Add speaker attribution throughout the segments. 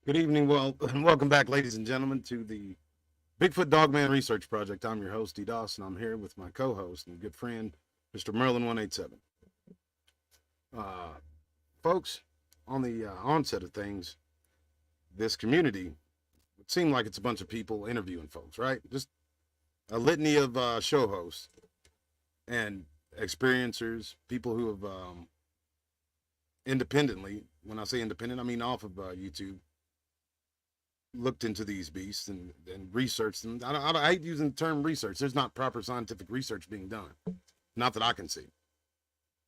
Speaker 1: Good evening, and welcome back, ladies and gentlemen, to the Bigfoot Dogman Research Project. I'm your host, D. Dawson. I'm here with my co-host and good friend, Mr. Merlin187. Uh, Folks, on the onset of things, this community would seem like it's a bunch of people interviewing folks, right? Just a litany of show hosts and experiencers, people who have independently, when I say independent, I mean off of YouTube, looked into these beasts and researched them. I hate using the term research. There's not proper scientific research being done. Not that I can see.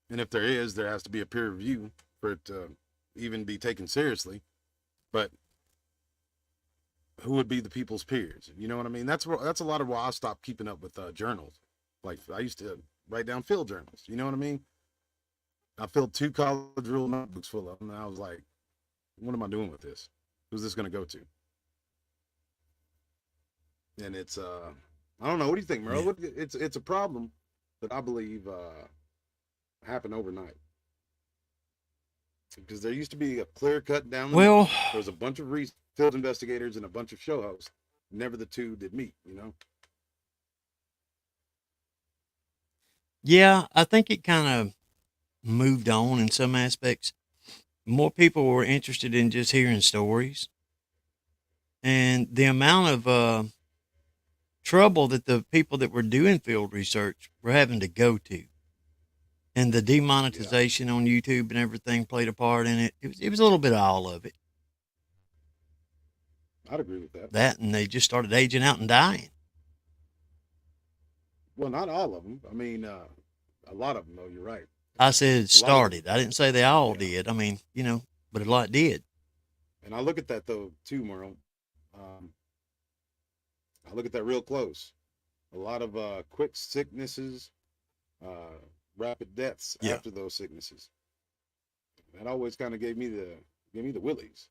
Speaker 1: And if there is, there has to be a peer review for it to even be taken seriously. But who would be the people's peers? You know what I mean? That's a lot of why I stopped keeping up with journals. Like I used to write down field journals. You know what I mean? I filled 2 college rule notebooks full of them, and I was like, what am I doing with this? Who's this going to go to? And it's I don't know. What do you think, Merle?
Speaker 2: Yeah.
Speaker 1: It's a problem that I believe happened overnight because there used to be a clear cut down the middle.
Speaker 2: Well,
Speaker 1: There was a bunch of field investigators and a bunch of show hosts. Never the two did meet. You know.
Speaker 2: yeah, I think it kind of moved on in some aspects. More people were interested in just hearing stories, and the amount of trouble that the people that were doing field research were having to go to, and the
Speaker 1: Yeah,
Speaker 2: demonetization on YouTube and everything played a part in it. It was a little bit of all of it.
Speaker 1: I'd agree with that.
Speaker 2: That and they just started aging out and dying.
Speaker 1: Well, not all of them. I mean, a lot of them, though. You're right.
Speaker 2: I said it
Speaker 1: A lot of them.
Speaker 2: started. I didn't say they all
Speaker 1: Yeah.
Speaker 2: did. I mean, but a lot did.
Speaker 1: And I look at that though too, Merle. Um, I look at that real close. A lot of quick sicknesses, uh, rapid deaths
Speaker 2: Yeah.
Speaker 1: after those sicknesses. That always kind of gave me the willies.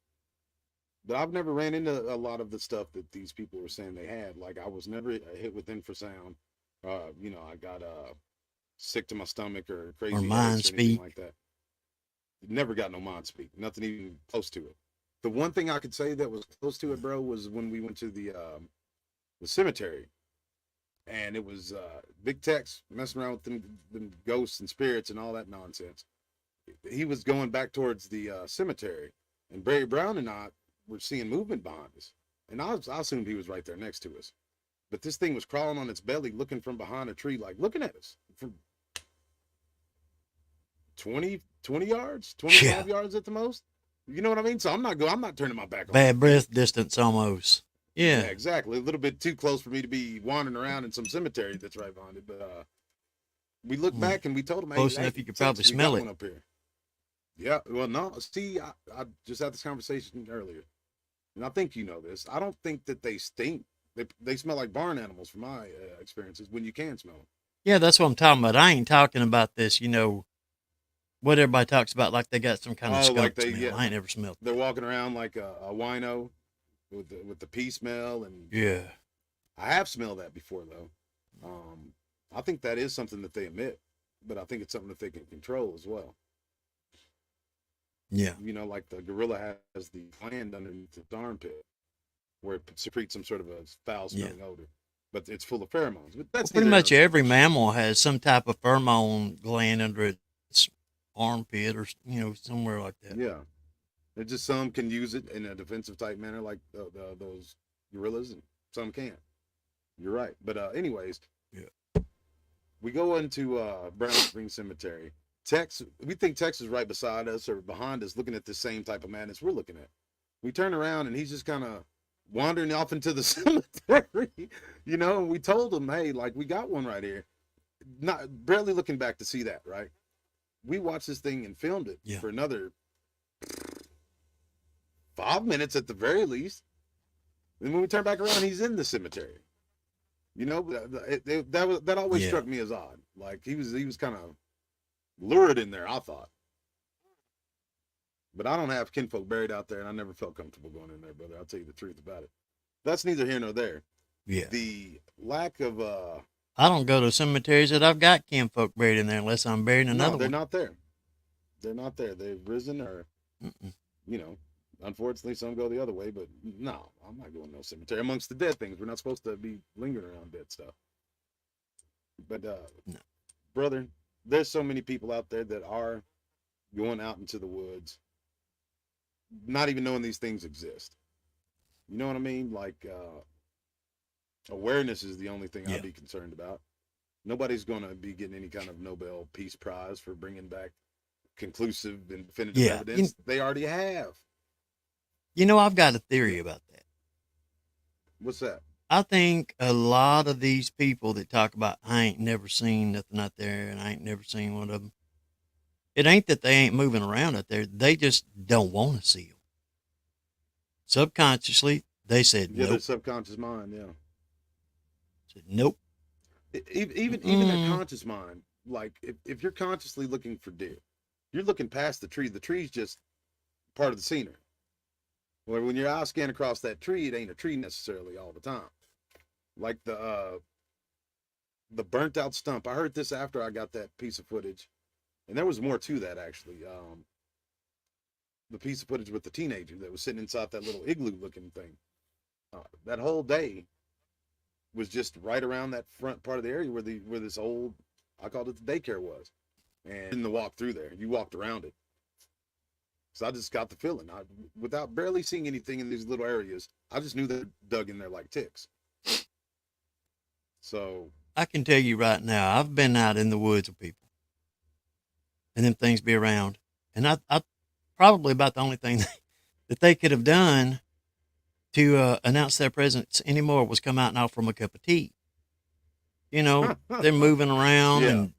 Speaker 1: But I've never ran into a lot of the stuff that these people were saying they had. Like I was never hit with infrasound. I got sick to my stomach or
Speaker 2: Or
Speaker 1: crazy
Speaker 2: mind
Speaker 1: headaches or anything
Speaker 2: speak.
Speaker 1: like that. Never got no mind speak. Nothing even close to it. The one thing I could say that was close to it, bro, was when we went to the cemetery, and it was Big Tex messing around with them ghosts and spirits and all that nonsense. He was going back towards the cemetery, and Barry Brown and I were seeing movement behind us, and I assumed he was right there next to us. But this thing was crawling on its belly, looking from behind a tree, like looking at us from 20 yards,
Speaker 2: Yeah.
Speaker 1: 25 yards at the most. You know what I mean? So I'm not turning my back on it.
Speaker 2: Bad breath distance almost.
Speaker 1: Yeah,
Speaker 2: Yeah.
Speaker 1: exactly. A little bit too close for me to be wandering around in some cemetery that's right behind it. But we looked
Speaker 2: Mm.
Speaker 1: back and we told him,
Speaker 2: Close
Speaker 1: hey,
Speaker 2: enough you could
Speaker 1: Tex,
Speaker 2: probably
Speaker 1: we
Speaker 2: smell
Speaker 1: got
Speaker 2: it.
Speaker 1: one up here. Yeah, well, no. See, I just had this conversation earlier, and I think you know this. I don't think that they stink. They smell like barn animals, from my experiences. When you can smell them.
Speaker 2: Yeah, that's what I'm talking about. I ain't talking about this, what everybody talks about like they got some kind of
Speaker 1: Oh, like
Speaker 2: skunk
Speaker 1: they
Speaker 2: smell.
Speaker 1: yeah,
Speaker 2: I ain't never smelled
Speaker 1: they're walking around like a wino with the pea smell, and
Speaker 2: it. Yeah.
Speaker 1: I have smelled that before though. Um, I think that is something that they emit, but I think it's something that they can control as well.
Speaker 2: Yeah.
Speaker 1: Like the gorilla has the gland underneath its armpit where it secretes some sort of a foul
Speaker 2: Yeah.
Speaker 1: smelling odor, but it's full of pheromones. But
Speaker 2: Well,
Speaker 1: that's
Speaker 2: pretty
Speaker 1: neither here nor
Speaker 2: much
Speaker 1: there.
Speaker 2: every mammal has some type of pheromone gland under its armpit or, somewhere like that.
Speaker 1: Yeah, there's just some can use it in a defensive type manner, like those gorillas, and some can't. You're right. But anyways,
Speaker 2: Yeah.
Speaker 1: we go into Brown Spring Cemetery. We think Tex is right beside us or behind us, looking at the same type of madness we're looking at. We turn around and he's just kind of wandering off into the cemetery. We told him, hey, like we got one right here. Not barely looking back to see that, right? We watched this thing and filmed it
Speaker 2: Yeah.
Speaker 1: for another 5 minutes at the very least. And when we turn back around, he's in the cemetery. That always
Speaker 2: Yeah.
Speaker 1: struck me as odd. Like he was kind of lured in there, I thought. But I don't have kinfolk buried out there, and I never felt comfortable going in there, brother. I'll tell you the truth about it. That's neither here nor there.
Speaker 2: Yeah.
Speaker 1: The lack of
Speaker 2: I don't go to cemeteries that I've got kinfolk buried in there unless I'm buried in
Speaker 1: no,
Speaker 2: another
Speaker 1: they're
Speaker 2: one.
Speaker 1: not there. They're not there. They've risen or
Speaker 2: Mm-mm.
Speaker 1: you know Unfortunately, some go the other way, but no, I'm not going to no cemetery. Amongst the dead things, we're not supposed to be lingering around dead stuff. But
Speaker 2: No.
Speaker 1: brother, there's so many people out there that are going out into the woods, not even knowing these things exist. You know what I mean? Like awareness is the only thing
Speaker 2: Yeah.
Speaker 1: I'd be concerned about. Nobody's going to be getting any kind of Nobel Peace Prize for bringing back conclusive and definitive
Speaker 2: Yeah.
Speaker 1: evidence. They already have.
Speaker 2: I've got a theory about that.
Speaker 1: What's that?
Speaker 2: I think a lot of these people that talk about, I ain't never seen nothing out there and I ain't never seen one of them. It ain't that they ain't moving around out there. They just don't want to see them. Subconsciously, they said,
Speaker 1: Yeah, their
Speaker 2: nope.
Speaker 1: subconscious mind. Yeah.
Speaker 2: Said, nope.
Speaker 1: Even that conscious mind, like if you're consciously looking for deer, you're looking past the tree. The tree's just part of the scenery. Where when your eyes scan across that tree, it ain't a tree necessarily all the time. Like the burnt out stump. I heard this after I got that piece of footage, and there was more to that actually. The piece of footage with the teenager that was sitting inside that little igloo looking thing. That whole day was just right around that front part of the area where this old, I called it the daycare was, and didn't walk through there. You walked around it. So I just got the feeling, without barely seeing anything in these little areas, I just knew they're dug in there like ticks. So
Speaker 2: I can tell you right now, I've been out in the woods with people, and them things be around, and I probably about the only thing that they could have done to announce their presence anymore was come out and offer them a cup of tea. They're moving around,
Speaker 1: Yeah.
Speaker 2: and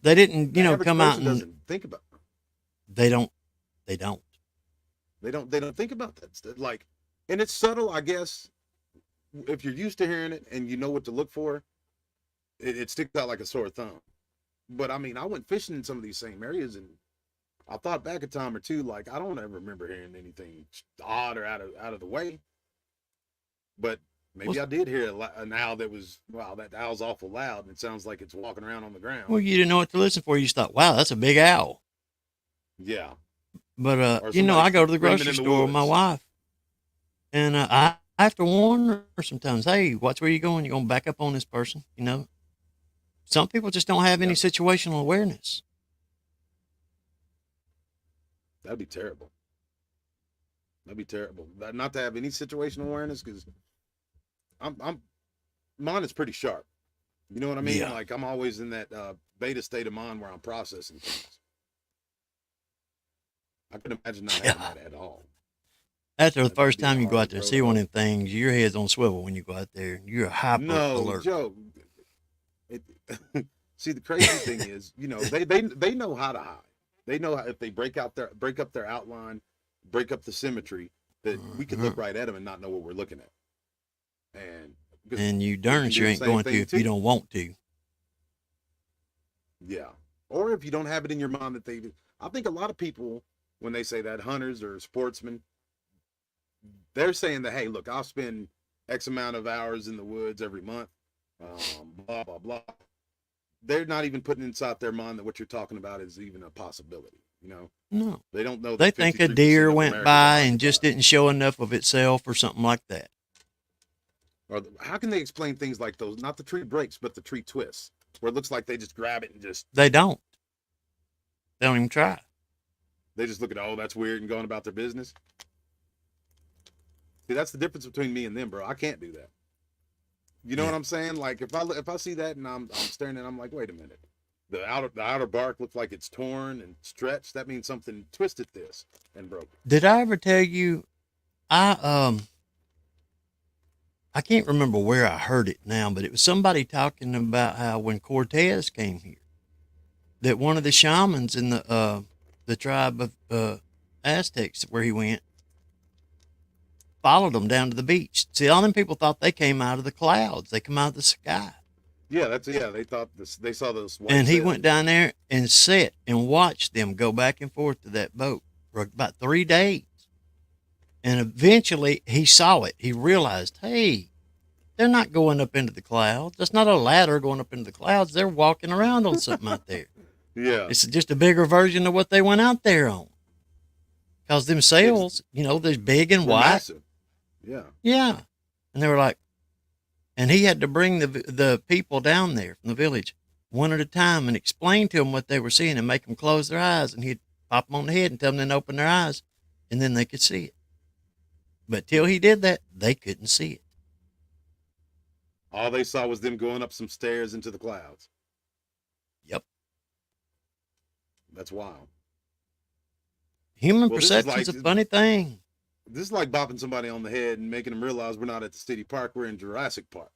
Speaker 2: they didn't,
Speaker 1: the average
Speaker 2: come out
Speaker 1: person
Speaker 2: and
Speaker 1: doesn't think about.
Speaker 2: they don't. They don't.
Speaker 1: They don't think about that stuff. Like, and it's subtle, I guess. If you're used to hearing it and you know what to look for, it sticks out like a sore thumb. But I mean, I went fishing in some of these same areas, and I thought back a time or two, like I don't ever remember hearing anything odd or out of the way. But maybe I did hear an owl that was, wow, that owl's awful loud, and it sounds like it's walking around on the ground.
Speaker 2: Well, you didn't know what to listen for. You just thought, wow, that's a big owl.
Speaker 1: Yeah.
Speaker 2: But
Speaker 1: Or
Speaker 2: I go to the
Speaker 1: screaming
Speaker 2: grocery
Speaker 1: in the
Speaker 2: store with my
Speaker 1: woods.
Speaker 2: wife, and I have to warn her sometimes. Hey, watch where you're going. You're going to back up on this person. Some people just don't have any
Speaker 1: Yeah.
Speaker 2: situational awareness.
Speaker 1: That'd be terrible. That'd be terrible. Not to have any situational awareness, because I'm mine is pretty sharp. You know what I mean?
Speaker 2: Yeah.
Speaker 1: Like I'm always in that beta state of mind where I'm processing things. I can imagine not having that at all.
Speaker 2: After the
Speaker 1: That'd
Speaker 2: first
Speaker 1: be a
Speaker 2: time you go
Speaker 1: hard
Speaker 2: out there and
Speaker 1: road
Speaker 2: see
Speaker 1: to
Speaker 2: one
Speaker 1: hoe.
Speaker 2: of them things, your head's on swivel when you go out there. You're hyper
Speaker 1: No
Speaker 2: alert.
Speaker 1: joke. See, the crazy thing is, they know how to hide. They know how, if they break up their outline, break up the symmetry, that we could look right at them and not know what we're looking at.
Speaker 2: And you darn sure ain't going to if you don't want to.
Speaker 1: Yeah. Or if you don't have it in your mind that I think a lot of people, when they say that, hunters or sportsmen, they're saying that, hey, look, I'll spend X amount of hours in the woods every month, blah, blah, blah. They're not even putting inside their mind that what you're talking about is even a possibility.
Speaker 2: No.
Speaker 1: They don't know.
Speaker 2: They
Speaker 1: That
Speaker 2: think a
Speaker 1: 53%
Speaker 2: deer
Speaker 1: of
Speaker 2: went
Speaker 1: Americans
Speaker 2: by
Speaker 1: are
Speaker 2: and just
Speaker 1: occupied.
Speaker 2: didn't show enough of itself or something like that.
Speaker 1: Or how can they explain things like those? Not the tree breaks, but the tree twists, where it looks like they just grab it and
Speaker 2: They don't. They don't even try.
Speaker 1: they just look at, oh, that's weird, and going about their business. See, that's the difference between me and them, bro. I can't do that. You know what I'm saying? Like if I see that and I'm staring at it, I'm like, wait a minute. The outer bark looks like it's torn and stretched. That means something twisted this and broke it.
Speaker 2: Did I ever tell you? I can't remember where I heard it now, but it was somebody talking about how when Cortez came here, that one of the shamans in the tribe of Aztecs where he went followed them down to the beach. See, all them people thought they came out of the clouds. They come out of the sky.
Speaker 1: Yeah, they thought this. They saw those.
Speaker 2: And he went down there and sat and watched them go back and forth to that boat for about 3 days. And eventually he saw it. He realized, hey, they're not going up into the clouds. That's not a ladder going up into the clouds. They're walking around on something out there.
Speaker 1: Yeah.
Speaker 2: It's just a bigger version of what they went out there on. Because them
Speaker 1: It's
Speaker 2: cells, they're big and
Speaker 1: We're
Speaker 2: white.
Speaker 1: massive. Yeah.
Speaker 2: Yeah. And they were like, and he had to bring the people down there from the village one at a time and explain to them what they were seeing and make them close their eyes. And he'd pop them on the head and tell them to open their eyes, and then they could see it. But till he did that, they couldn't see it.
Speaker 1: All they saw was them going up some stairs into the clouds.
Speaker 2: Yep.
Speaker 1: That's wild.
Speaker 2: Human
Speaker 1: Well,
Speaker 2: perception's a funny thing.
Speaker 1: This is like bopping somebody on the head and making them realize we're not at the city park, we're in Jurassic Park.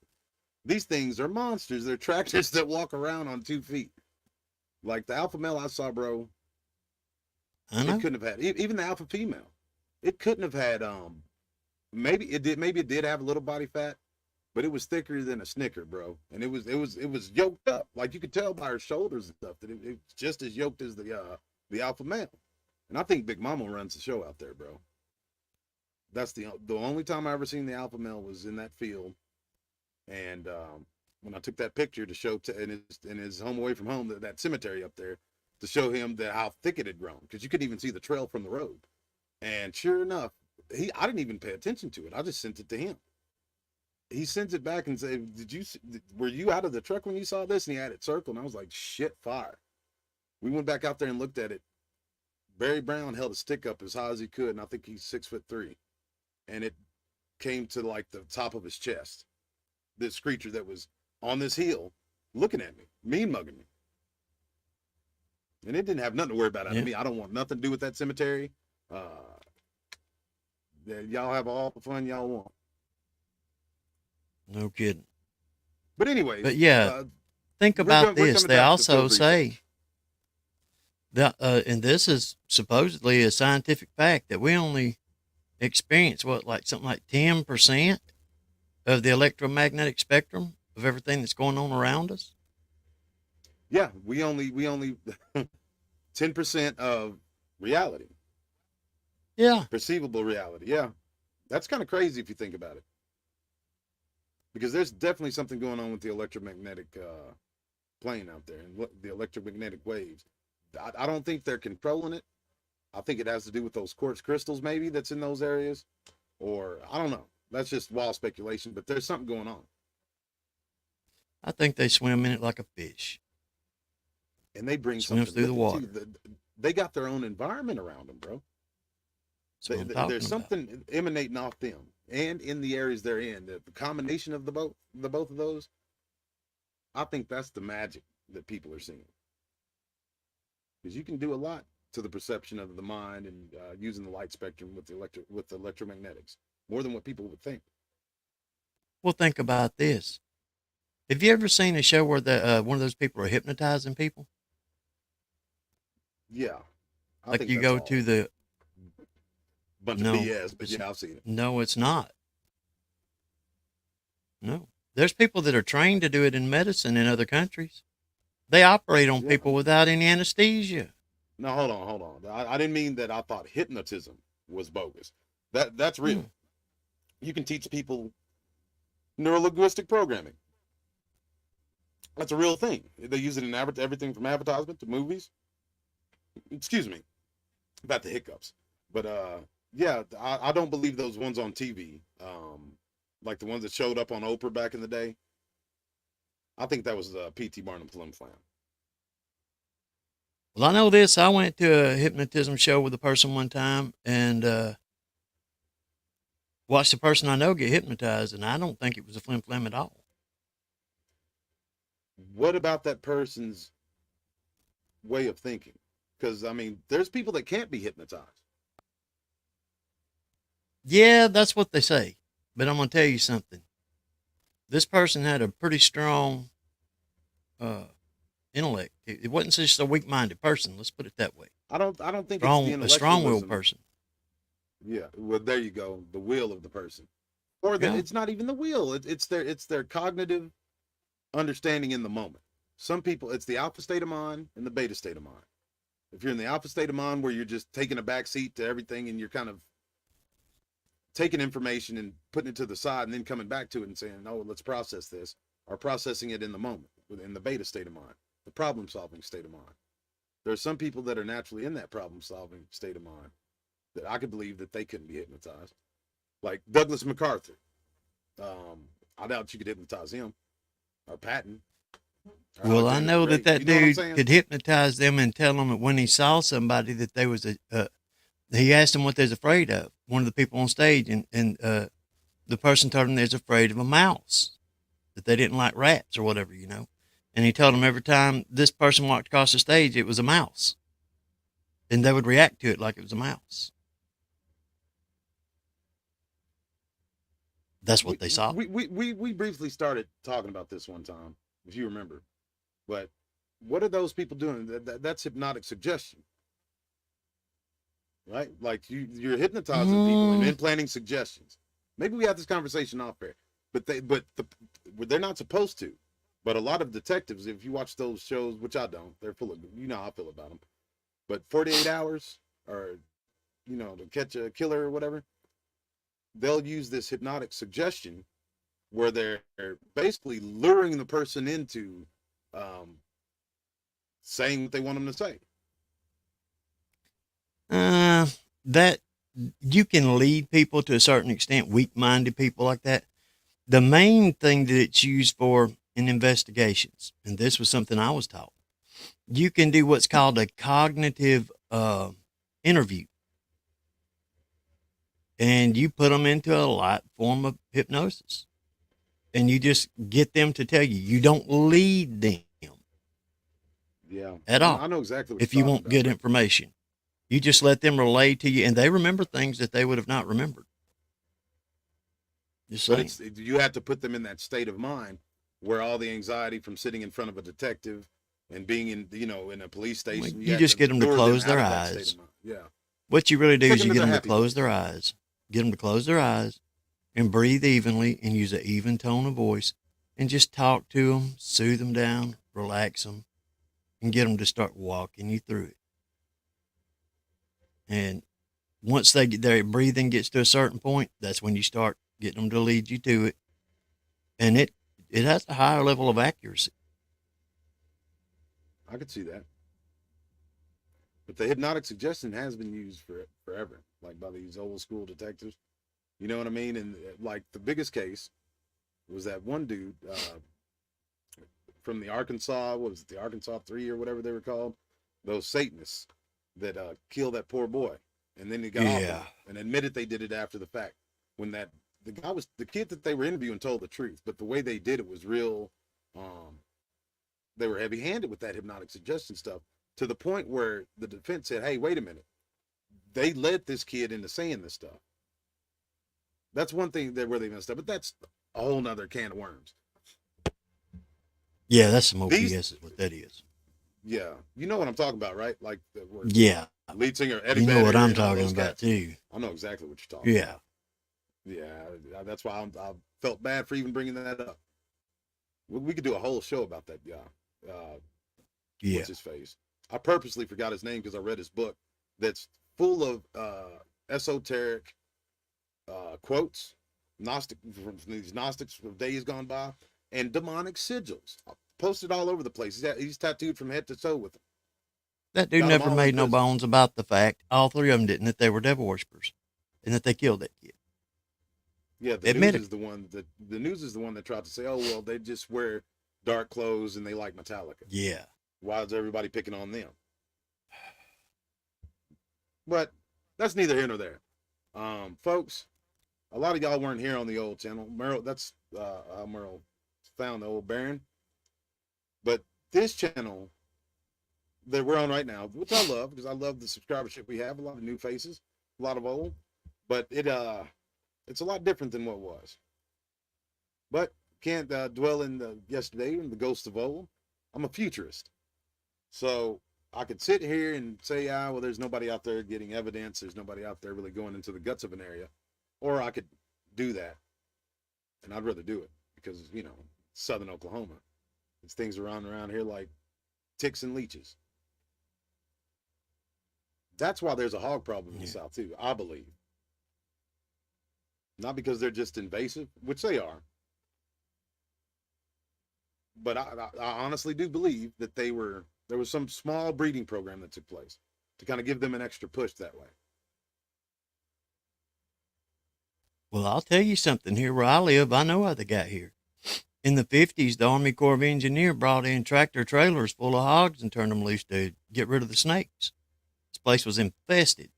Speaker 1: These things are monsters. They're tractors that walk around on 2 feet. Like the alpha male I saw, bro,
Speaker 2: I know.
Speaker 1: it couldn't have had, even the alpha female, it couldn't have had, maybe it did have a little body fat, but it was thicker than a Snicker, bro. And it was yoked up. Like you could tell by her shoulders and stuff that it's just as yoked as the alpha male. And I think Big Mama runs the show out there, bro. That's the only time I ever seen the alpha male was in that field. And when I took that picture to show in his home away from home, that cemetery up there, to show him how thick it had grown, because you couldn't even see the trail from the road. And sure enough, I didn't even pay attention to it. I just sent it to him. He sends it back and said, were you out of the truck when you saw this? And he had it circled. And I was like, shit, fire. We went back out there and looked at it. Barry Brown held a stick up as high as he could, and I think he's 6'3", and it came to like the top of his chest. This creature that was on this hill looking at me, mean mugging me. And it didn't have nothing to worry about out of me. I don't want nothing to do with that cemetery. Y'all have all the fun y'all want.
Speaker 2: No kidding.
Speaker 1: But anyway.
Speaker 2: But yeah, think about this. They also say that, and this is supposedly a scientific fact, that we only experience something like 10% of the electromagnetic spectrum of everything that's going on around us.
Speaker 1: Yeah, we only 10% of reality.
Speaker 2: Yeah.
Speaker 1: Perceivable reality. Yeah. That's kind of crazy if you think about it. Because there's definitely something going on with the electromagnetic plane out there and the electromagnetic waves. I don't think they're controlling it. I think it has to do with those quartz crystals maybe that's in those areas. Or I don't know. That's just wild speculation, but there's something going on.
Speaker 2: I think they swim in it like a fish.
Speaker 1: And they bring
Speaker 2: swims through the water.
Speaker 1: They got their own environment around them, bro. There's something emanating off them and in the areas they're in. The combination of the both of those, I think that's the magic that people are seeing. Because you can do a lot to the perception of the mind and using the light spectrum with the electromagnetics, more than what people would think.
Speaker 2: Well, think about this. Have you ever seen a show where one of those people are hypnotizing people?
Speaker 1: Yeah.
Speaker 2: Like you go to the
Speaker 1: bunch of BS, but yeah, I've seen it.
Speaker 2: No, it's not. No. There's people that are trained to do it in medicine in other countries. They operate on people without any anesthesia.
Speaker 1: No, hold on. I didn't mean that I thought hypnotism was bogus. That's real. You can teach people neurolinguistic programming. That's a real thing. They use it in everything from advertisement to movies. Excuse me about the hiccups. But yeah, I don't believe those ones on TV, like the ones that showed up on Oprah back in the day. I think that was P.T. Barnum Flim Flam.
Speaker 2: Well, I know this. I went to a hypnotism show with a person one time and watched a person I know get hypnotized, and I don't think it was a flim flam at all.
Speaker 1: What about that person's way of thinking? Because, I mean, there's people that can't be hypnotized.
Speaker 2: Yeah, that's what they say. But I'm going to tell you something. This person had a pretty strong intellect. It wasn't just a weak-minded person. Let's put it that way.
Speaker 1: I don't think
Speaker 2: it's a strong-willed person.
Speaker 1: Yeah, well, there you go. The will of the person, or it's not even the will. It's their cognitive understanding in the moment. Some people, it's the alpha state of mind and the beta state of mind. If you're in the alpha state of mind where you're just taking a back seat to everything and you're kind of taking information and putting it to the side and then coming back to it and saying, "Oh, let's process this," or processing it in the moment, in the beta state of mind, the problem-solving state of mind. There are some people that are naturally in that problem-solving state of mind. that I could believe that they couldn't be hypnotized. Like Douglas MacArthur. I doubt you could hypnotize him or Patton or
Speaker 2: Well, I
Speaker 1: Alexander the
Speaker 2: know that
Speaker 1: Great.
Speaker 2: that
Speaker 1: You know what I'm
Speaker 2: dude
Speaker 1: saying?
Speaker 2: could hypnotize them and tell them that when he saw somebody that they was he asked them what they're afraid of. One of the people on stage, and the person told him they're afraid of a mouse, that they didn't like rats or whatever, you know. And he told them every time this person walked across the stage, it was a mouse, and they would react to it like it was a mouse. That's what they saw.
Speaker 1: We briefly started talking about this one time, if you remember. But what are those people doing? That's hypnotic suggestion, right? Like you're hypnotizing people and implanting suggestions. Maybe we have this conversation off air, but they're not supposed to. But a lot of detectives, if you watch those shows, which I don't, they're full of, you know how I feel about them. But 48 hours, or to catch a killer or whatever, they'll use this hypnotic suggestion where they're basically luring the person into saying what they want them to say.
Speaker 2: That you can lead people to a certain extent, weak-minded people like that. The main thing that it's used for in investigations, and this was something I was taught, you can do what's called a cognitive interview. And you put them into a light form of hypnosis. And you just get them to tell you. You don't lead them.
Speaker 1: Yeah.
Speaker 2: At all.
Speaker 1: I know exactly what
Speaker 2: if you
Speaker 1: you're
Speaker 2: want
Speaker 1: talking
Speaker 2: good
Speaker 1: about.
Speaker 2: information. You just let them relay to you, and they remember things that they would have not remembered. Just
Speaker 1: But
Speaker 2: saying.
Speaker 1: you have to put them in that state of mind where all the anxiety from sitting in front of a detective and being in a police station.
Speaker 2: You just get them to close their eyes.
Speaker 1: Yeah.
Speaker 2: What you really do is you get them to
Speaker 1: happy
Speaker 2: close
Speaker 1: place.
Speaker 2: their eyes. Get them to close their eyes and breathe evenly and use an even tone of voice and just talk to them, soothe them down, relax them, and get them to start walking you through it. And once their breathing gets to a certain point, that's when you start getting them to lead you to it. And it has a higher level of accuracy.
Speaker 1: I could see that. But the hypnotic suggestion has been used forever, like by these old school detectives. You know what I mean? And like the biggest case was that one dude from the Arkansas, what was it, the Arkansas 3 or whatever they were called? Those Satanists that killed that poor boy. And then he got off and admitted they did it after the fact. When the kid that they were interviewing told the truth, but the way they did it was real. They were heavy handed with that hypnotic suggestion stuff to the point where the defense said, hey, wait a minute. They led this kid into saying this stuff. That's one thing where they messed up, but that's a whole nother can of worms.
Speaker 2: Yeah, that's some OPS is what that is.
Speaker 1: Yeah. You know what I'm talking about, right? Like
Speaker 2: yeah.
Speaker 1: Lead singer Eddie
Speaker 2: You know what I'm
Speaker 1: and all
Speaker 2: talking
Speaker 1: those
Speaker 2: about
Speaker 1: guys.
Speaker 2: too.
Speaker 1: I know exactly what you're talking about.
Speaker 2: Yeah.
Speaker 1: Yeah, that's why I felt bad for even bringing that up. We could do a whole show about that guy.
Speaker 2: Yeah.
Speaker 1: What's his face? I purposely forgot his name because I read his book that's full of esoteric quotes, from these Gnostics of days gone by, and demonic sigils. Posted all over the place. He's tattooed from head to toe with them.
Speaker 2: That dude never made no bones about the fact, all three of them didn't, that they were devil worshippers and that they killed that kid.
Speaker 1: Yeah, the news is the one that tried to say, oh, well, they just wear dark clothes and they like Metallica.
Speaker 2: Yeah.
Speaker 1: Why is everybody picking on them? But that's neither here nor there. Folks, a lot of y'all weren't here on the old channel. Merle, that's how Merle found the old Baron. But this channel that we're on right now, which I love because I love the subscribership we have, a lot of new faces, a lot of old, but it's a lot different than what it was. But can't dwell in the yesterday and the ghosts of old. I'm a futurist. So I could sit here and say, well, there's nobody out there getting evidence. There's nobody out there really going into the guts of an area. Or I could do that. And I'd rather do it because, Southern Oklahoma. It's things around here like ticks and leeches. That's why there's a hog problem in the South too, I believe. Not because they're just invasive, which they are. But I honestly do believe that there was some small breeding program that took place to kind of give them an extra push that way.
Speaker 2: Well, I'll tell you something. Here where I live, I know how they got here. In the 50s, the Army Corps of Engineers brought in tractor trailers full of hogs and turned them loose to get rid of the snakes. This place was infested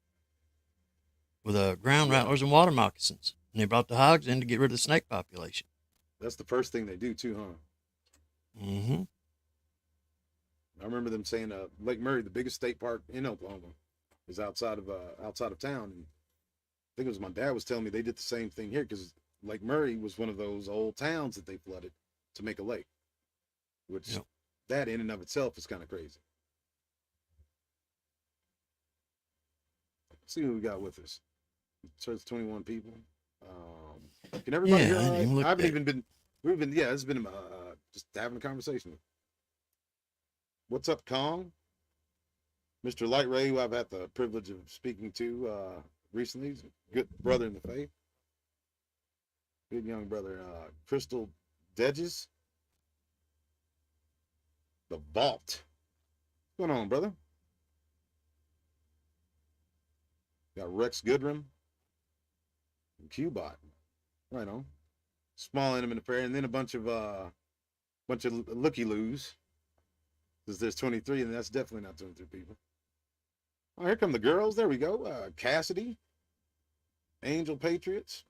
Speaker 2: with ground
Speaker 1: Yeah,
Speaker 2: rattlers and water moccasins. And they brought the hogs in to get rid of the snake population.
Speaker 1: that's the first thing they do too, huh?
Speaker 2: Mm-hmm.
Speaker 1: I remember them saying Lake Murray, the biggest state park in Oklahoma, is outside of town. And I think it was my dad was telling me they did the same thing here because Lake Murray was one of those old towns that they flooded to make a lake, which
Speaker 2: Yep.
Speaker 1: that in and of itself is kind of crazy. Let's see who we got with us. It says 21 people. Can everybody
Speaker 2: Yeah,
Speaker 1: hear
Speaker 2: I
Speaker 1: all
Speaker 2: didn't
Speaker 1: right?
Speaker 2: even look
Speaker 1: I haven't
Speaker 2: there.
Speaker 1: even been. We've been. Yeah, it's been just having a conversation. What's up, Kong? Mr. Light Ray, who I've had the privilege of speaking to recently. He's a good brother in the faith. Good young brother. Crystal Dedges. The Vault. What's going on, brother? Got Rex Goodrum. And Qbot. Right on. Small intimate affair. And then a bunch of looky-loos. Because there's 23, and that's definitely not 23 people. Oh, here come the girls. There we go. Cassidy. Angel Patriots.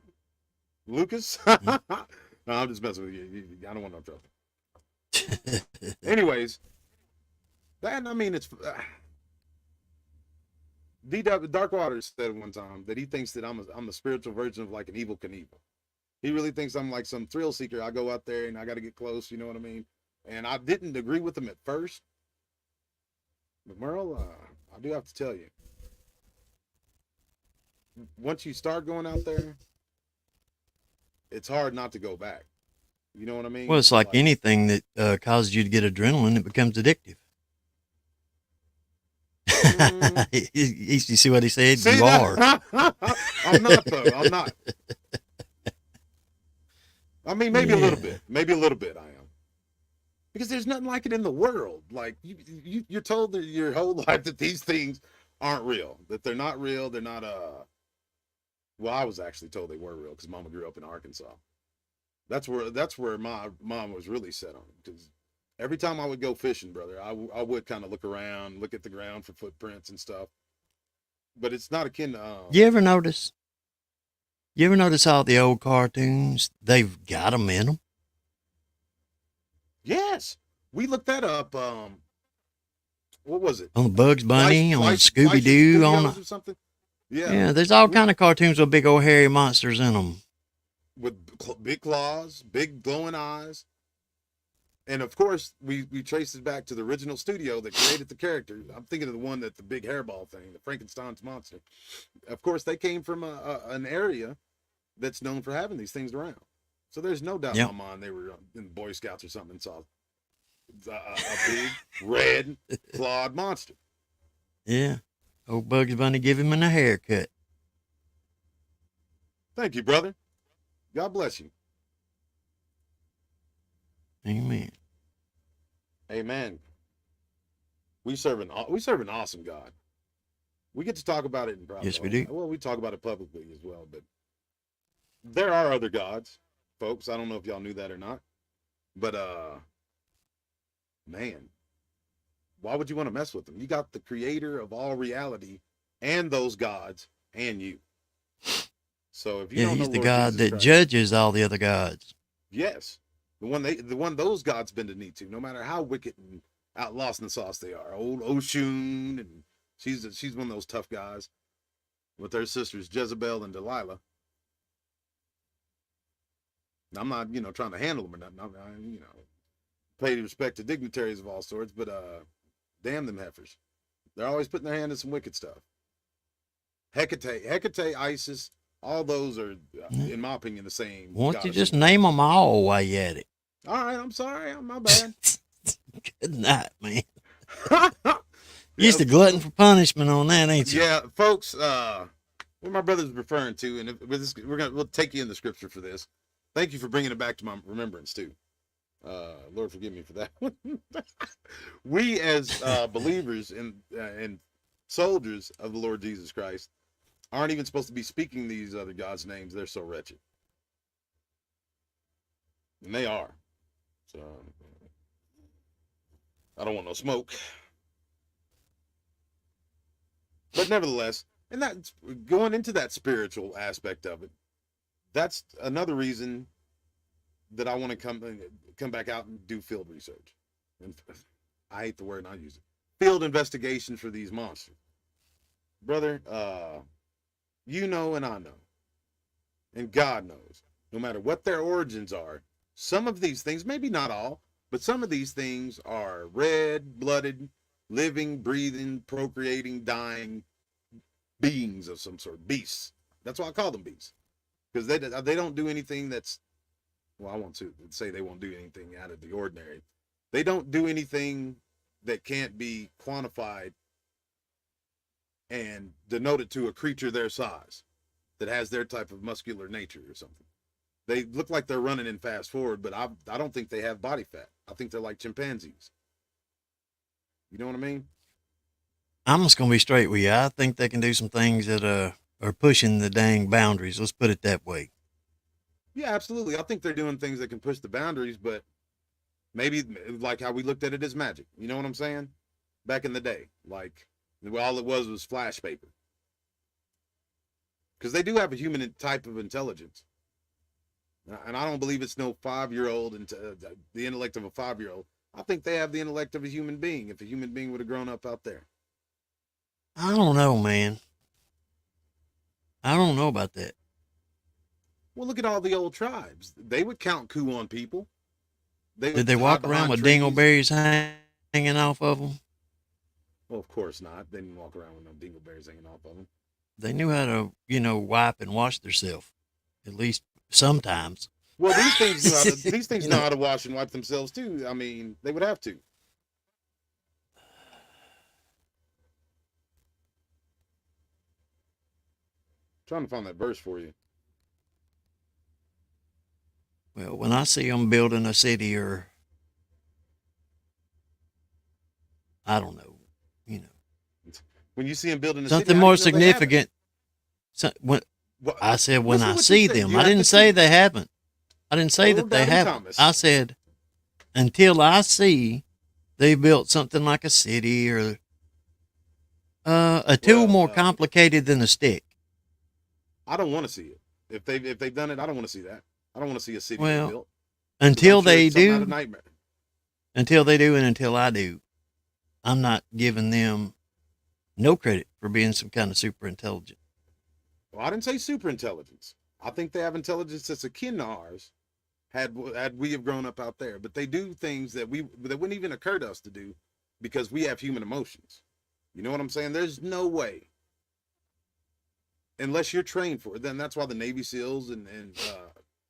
Speaker 1: Lucas. No, I'm just messing with you. I don't want no trouble. Anyways, that, I mean, it's DW Darkwater said one time that he thinks that I'm the spiritual version of like an Evil Knievel. He really thinks I'm like some thrill seeker. I go out there and I got to get close. You know what I mean? And I didn't agree with him at first, but Merle, I do have to tell you, once you start going out there, it's hard not to go back. You know what I mean?
Speaker 2: Well, it's like anything that causes you to get adrenaline, it becomes addictive. You see what he said?
Speaker 1: See
Speaker 2: you are.
Speaker 1: I'm not, though. I'm not. I mean, maybe a little bit. Maybe a little bit I am. Because there's nothing like it in the world. Like, you're told that your whole life that these things aren't real. That they're not real. They're not, well, I was actually told they were real because Mama grew up in Arkansas. That's where my mom was really set on it. Because every time I would go fishing, brother, I would kind of look around, look at the ground for footprints and stuff. But it's not akin to.
Speaker 2: You ever notice? You ever notice all the old cartoons? They've got them in them.
Speaker 1: Yes, we looked that up. What was it?
Speaker 2: On the Bugs Bunny, on Scooby
Speaker 1: Doo,
Speaker 2: Doo,
Speaker 1: or something.
Speaker 2: Yeah, there's all kind of cartoons with big old hairy monsters in them.
Speaker 1: With big claws, big glowing eyes. And of course, we traced it back to the original studio that created the character. I'm thinking of the one that the big hairball thing, the Frankenstein's monster. Of course, they came from an area that's known for having these things around. So there's no doubt in my mind they were in the Boy Scouts or something and saw a big red clawed monster.
Speaker 2: Yeah, old Bugs Bunny give him a haircut.
Speaker 1: Thank you, brother. God bless you.
Speaker 2: Amen.
Speaker 1: Amen. We serve an awesome God. We get to talk about it in private.
Speaker 2: Yes, we do.
Speaker 1: Well, we talk about it publicly as well, but there are other gods, folks. I don't know if y'all knew that or not, but man, why would you want to mess with them? You got the creator of all reality and those gods and you. So if you don't know
Speaker 2: he's the
Speaker 1: Lord
Speaker 2: God
Speaker 1: Jesus
Speaker 2: that
Speaker 1: Christ,
Speaker 2: judges all the other gods.
Speaker 1: yes, the one those gods bend the knee to, no matter how wicked and out lost in the sauce they are. Old Oshun, and she's one of those tough guys with her sisters Jezebel and Delilah. I'm not, trying to handle them or nothing. I'm pay respect to dignitaries of all sorts, but damn them heifers. They're always putting their hand in some wicked stuff. Hecate, Isis, all those are, in my opinion, the same.
Speaker 2: Why don't you just name them all while you at it?
Speaker 1: All right, I'm sorry. My bad.
Speaker 2: Good night, man. You're the glutton for punishment on that, ain't you?
Speaker 1: Yeah, folks, what my brother's referring to, and we'll take you in the scripture for this. Thank you for bringing it back to my remembrance, too. Lord, forgive me for that. We, as believers and soldiers of the Lord Jesus Christ, aren't even supposed to be speaking these other gods' names. They're so wretched. And they are. So I don't want no smoke. But nevertheless, and that's going into that spiritual aspect of it. That's another reason that I want to come back out and do field research. And I hate the word and I use it. Field investigation for these monsters. Brother, you know and I know. And God knows. No matter what their origins are, some of these things, maybe not all, but some of these things are red-blooded, living, breathing, procreating, dying beings of some sort, beasts. That's why I call them beasts, because they don't do anything that's, well, I want to say they won't do anything out of the ordinary. They don't do anything that can't be quantified and denoted to a creature their size that has their type of muscular nature or something. They look like they're running in fast forward, but I don't think they have body fat. I think they're like chimpanzees. You know what I mean?
Speaker 2: I'm just gonna be straight with you. I think they can do some things that are pushing the dang boundaries. Let's put it that way.
Speaker 1: Yeah, absolutely. I think they're doing things that can push the boundaries, but maybe like how we looked at it as magic. You know what I'm saying? Back in the day, like all it was flash paper. Because they do have a human type of intelligence. And I don't believe it's no 5-year-old and the intellect of a 5-year-old. I think they have the intellect of a human being. If a human being would have grown up out there.
Speaker 2: I don't know, man. I don't know about that.
Speaker 1: Well, look at all the old tribes. They would count coup on people.
Speaker 2: Did they walk around with dingleberries hanging off of them?
Speaker 1: Well, of course not. They didn't walk around with no dingleberries hanging off of them.
Speaker 2: They knew how to, wipe and wash themselves, at least sometimes.
Speaker 1: Well, these things know how to wash and wipe themselves too. I mean, they would have to. Trying to find that verse for you.
Speaker 2: Well, when I see them building a city or, I don't know,
Speaker 1: When you see them building a
Speaker 2: something
Speaker 1: city,
Speaker 2: more significant. I said when I see them. I didn't say they haven't. I didn't say that they haven't.
Speaker 1: Thomas.
Speaker 2: I said until I see they built something like a city or a tool more complicated than a stick.
Speaker 1: I don't want to see it. If they've done it, I don't want to see that. I don't want to see a city built.
Speaker 2: Until they do,
Speaker 1: until
Speaker 2: they do, and until I do, I'm not giving them no credit for being some kind of super intelligent.
Speaker 1: Well, I didn't say super intelligence. I think they have intelligence that's akin to ours. Had we have grown up out there, but they do things that wouldn't even occur to us to do because we have human emotions. You know what I'm saying? There's no way, unless you're trained for it. Then that's why the Navy SEALs and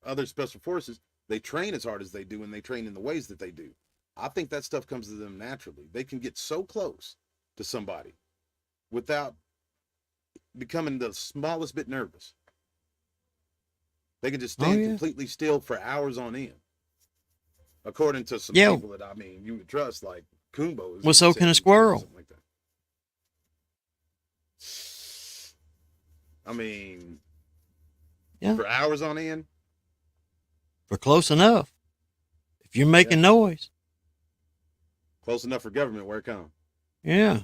Speaker 1: other special forces, they train as hard as they do and they train in the ways that they do. I think that stuff comes to them naturally. They can get so close to somebody without becoming the smallest bit nervous. They can just stand completely still for hours on end. According to some people that you would trust, like Kumbo.
Speaker 2: Well, so can a squirrel.
Speaker 1: Like that. I mean, for hours on end.
Speaker 2: For close enough. If you're making noise.
Speaker 1: Close enough for government work, huh?
Speaker 2: Yeah.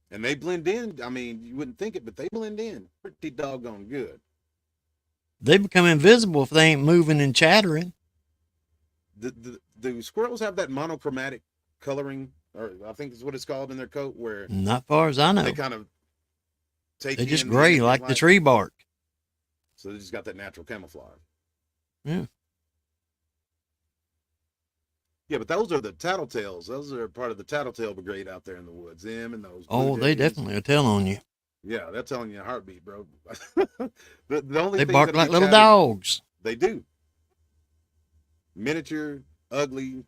Speaker 1: And they blend in. I mean, you wouldn't think it, but they blend in pretty doggone good.
Speaker 2: They become invisible if they ain't moving and chattering.
Speaker 1: The squirrels have that monochromatic coloring, or I think is what it's called in their coat, where
Speaker 2: not far as I know.
Speaker 1: They kind of take.
Speaker 2: They just gray like the tree bark.
Speaker 1: So they just got that natural camouflage.
Speaker 2: Yeah.
Speaker 1: Yeah, but those are the tattletales. Those are part of the tattletale brigade out there in the woods. Them and those.
Speaker 2: Oh, they definitely will tell on you.
Speaker 1: Yeah, they're telling you a heartbeat, bro. the only
Speaker 2: they bark like little dogs.
Speaker 1: They do. Miniature, ugly,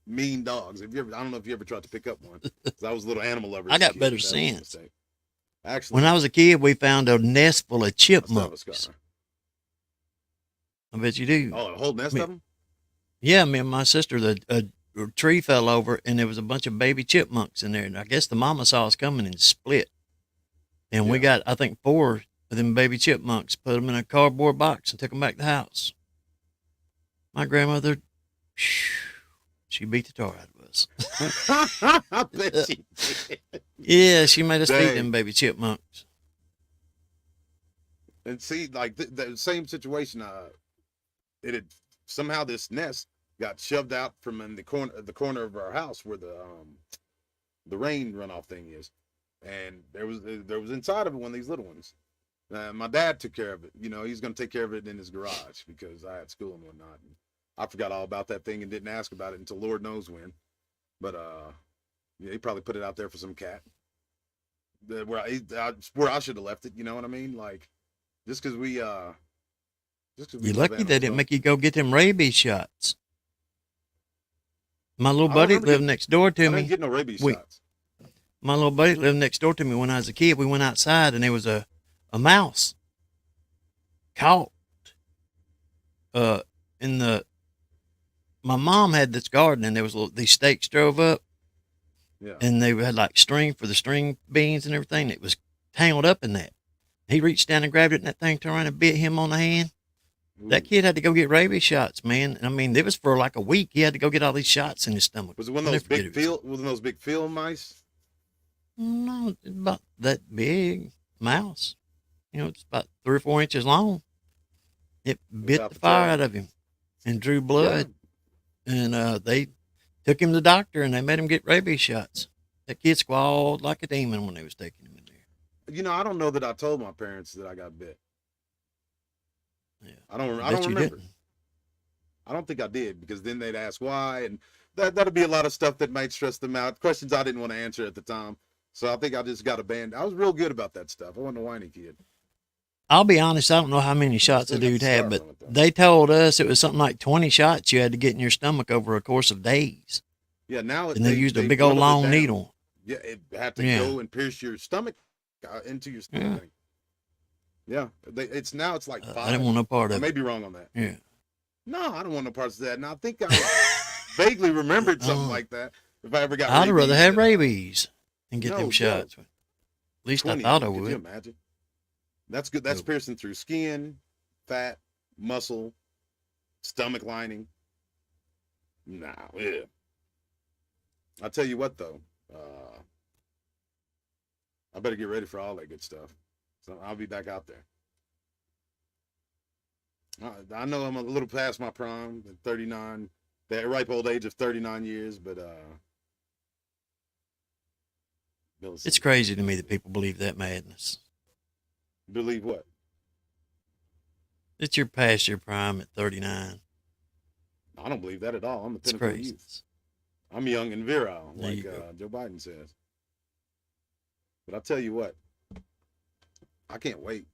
Speaker 1: mean dogs. I don't know if you ever tried to pick up one. I was a little animal lover.
Speaker 2: I got better sense.
Speaker 1: Actually,
Speaker 2: when I was a kid, we found a nest full of chipmunks. I bet you do.
Speaker 1: Oh, a whole nest of them?
Speaker 2: Yeah, me and my sister, a tree fell over, and there was a bunch of baby chipmunks in there. And I guess the mama saw us coming and split. And we got, I think, 4 of them baby chipmunks, put them in a cardboard box, and took them back to the house. My grandmother, she beat the tar out of us.
Speaker 1: I bet she did.
Speaker 2: Yeah, she made us feed
Speaker 1: Dang.
Speaker 2: them baby chipmunks.
Speaker 1: And see, like the same situation. It had somehow this nest got shoved out from in the corner of our house where the rain runoff thing is, and there was inside of it one of these little ones. My dad took care of it. You know, he's going to take care of it in his garage because I had school and whatnot. And I forgot all about that thing and didn't ask about it until Lord knows when. But yeah, he probably put it out there for some cat. Where I should have left it. You know what I mean? Like just because we
Speaker 2: You're lucky they didn't make you go get them rabies shots. My little
Speaker 1: I
Speaker 2: buddy
Speaker 1: remember
Speaker 2: lived next door to
Speaker 1: I
Speaker 2: me.
Speaker 1: didn't get no rabies shots.
Speaker 2: My little buddy lived next door to me when I was a kid. We went outside and there was a mouse caught in the. My mom had this garden and there was these stakes drove up.
Speaker 1: Yeah.
Speaker 2: And they had like string for the string beans and everything. It was tangled up in that. He reached down and grabbed it, and that thing turned around and bit him on the hand.
Speaker 1: Ooh.
Speaker 2: That kid had to go get rabies shots, man. I mean, it was for like a week. He had to go get all these shots in his stomach.
Speaker 1: Was it one of those big field mice?
Speaker 2: No, it's about that big mouse. You know, it's about 3 or 4 inches long. It bit the fire out of him and drew blood. Yeah. And they took him to the doctor, and they made him get rabies shots. That kid squalled like a demon when they was taking him in there.
Speaker 1: You know, I don't know that I told my parents that I got bit.
Speaker 2: Yeah,
Speaker 1: I don't remember. I don't think I did because then they'd ask why, and that'd be a lot of stuff that might stress them out. Questions I didn't want to answer at the time. So I think I just got abandoned. I was real good about that stuff. I wasn't a whiny kid.
Speaker 2: I'll be honest, I don't know how many shots the dude had, but they told us it was something like 20 shots you had to get in your stomach over a course of days.
Speaker 1: Yeah, now
Speaker 2: and they used a big old long needle.
Speaker 1: Yeah, it had to go and pierce your stomach into your stomach. Yeah, it's like 5.
Speaker 2: I didn't want no part of it.
Speaker 1: I may be wrong on that.
Speaker 2: Yeah.
Speaker 1: No, I don't want no parts of that. And I think I vaguely remembered something like that. If I ever got
Speaker 2: I'd rather have rabies and get them shots.
Speaker 1: No.
Speaker 2: At least I thought I would.
Speaker 1: Could you imagine? That's good. That's piercing through skin, fat, muscle, stomach lining. Nah, yeah. I'll tell you what, though. I better get ready for all that good stuff. So I'll be back out there. I know I'm a little past my prime, 39, the ripe old age of 39 years, but
Speaker 2: it's crazy to me that people believe that madness.
Speaker 1: Believe what?
Speaker 2: That you're past your prime at 39.
Speaker 1: I don't believe that at all. I'm a pinnacle of youth. I'm young and virile, like Joe Biden says. But I'll tell you what, I can't wait.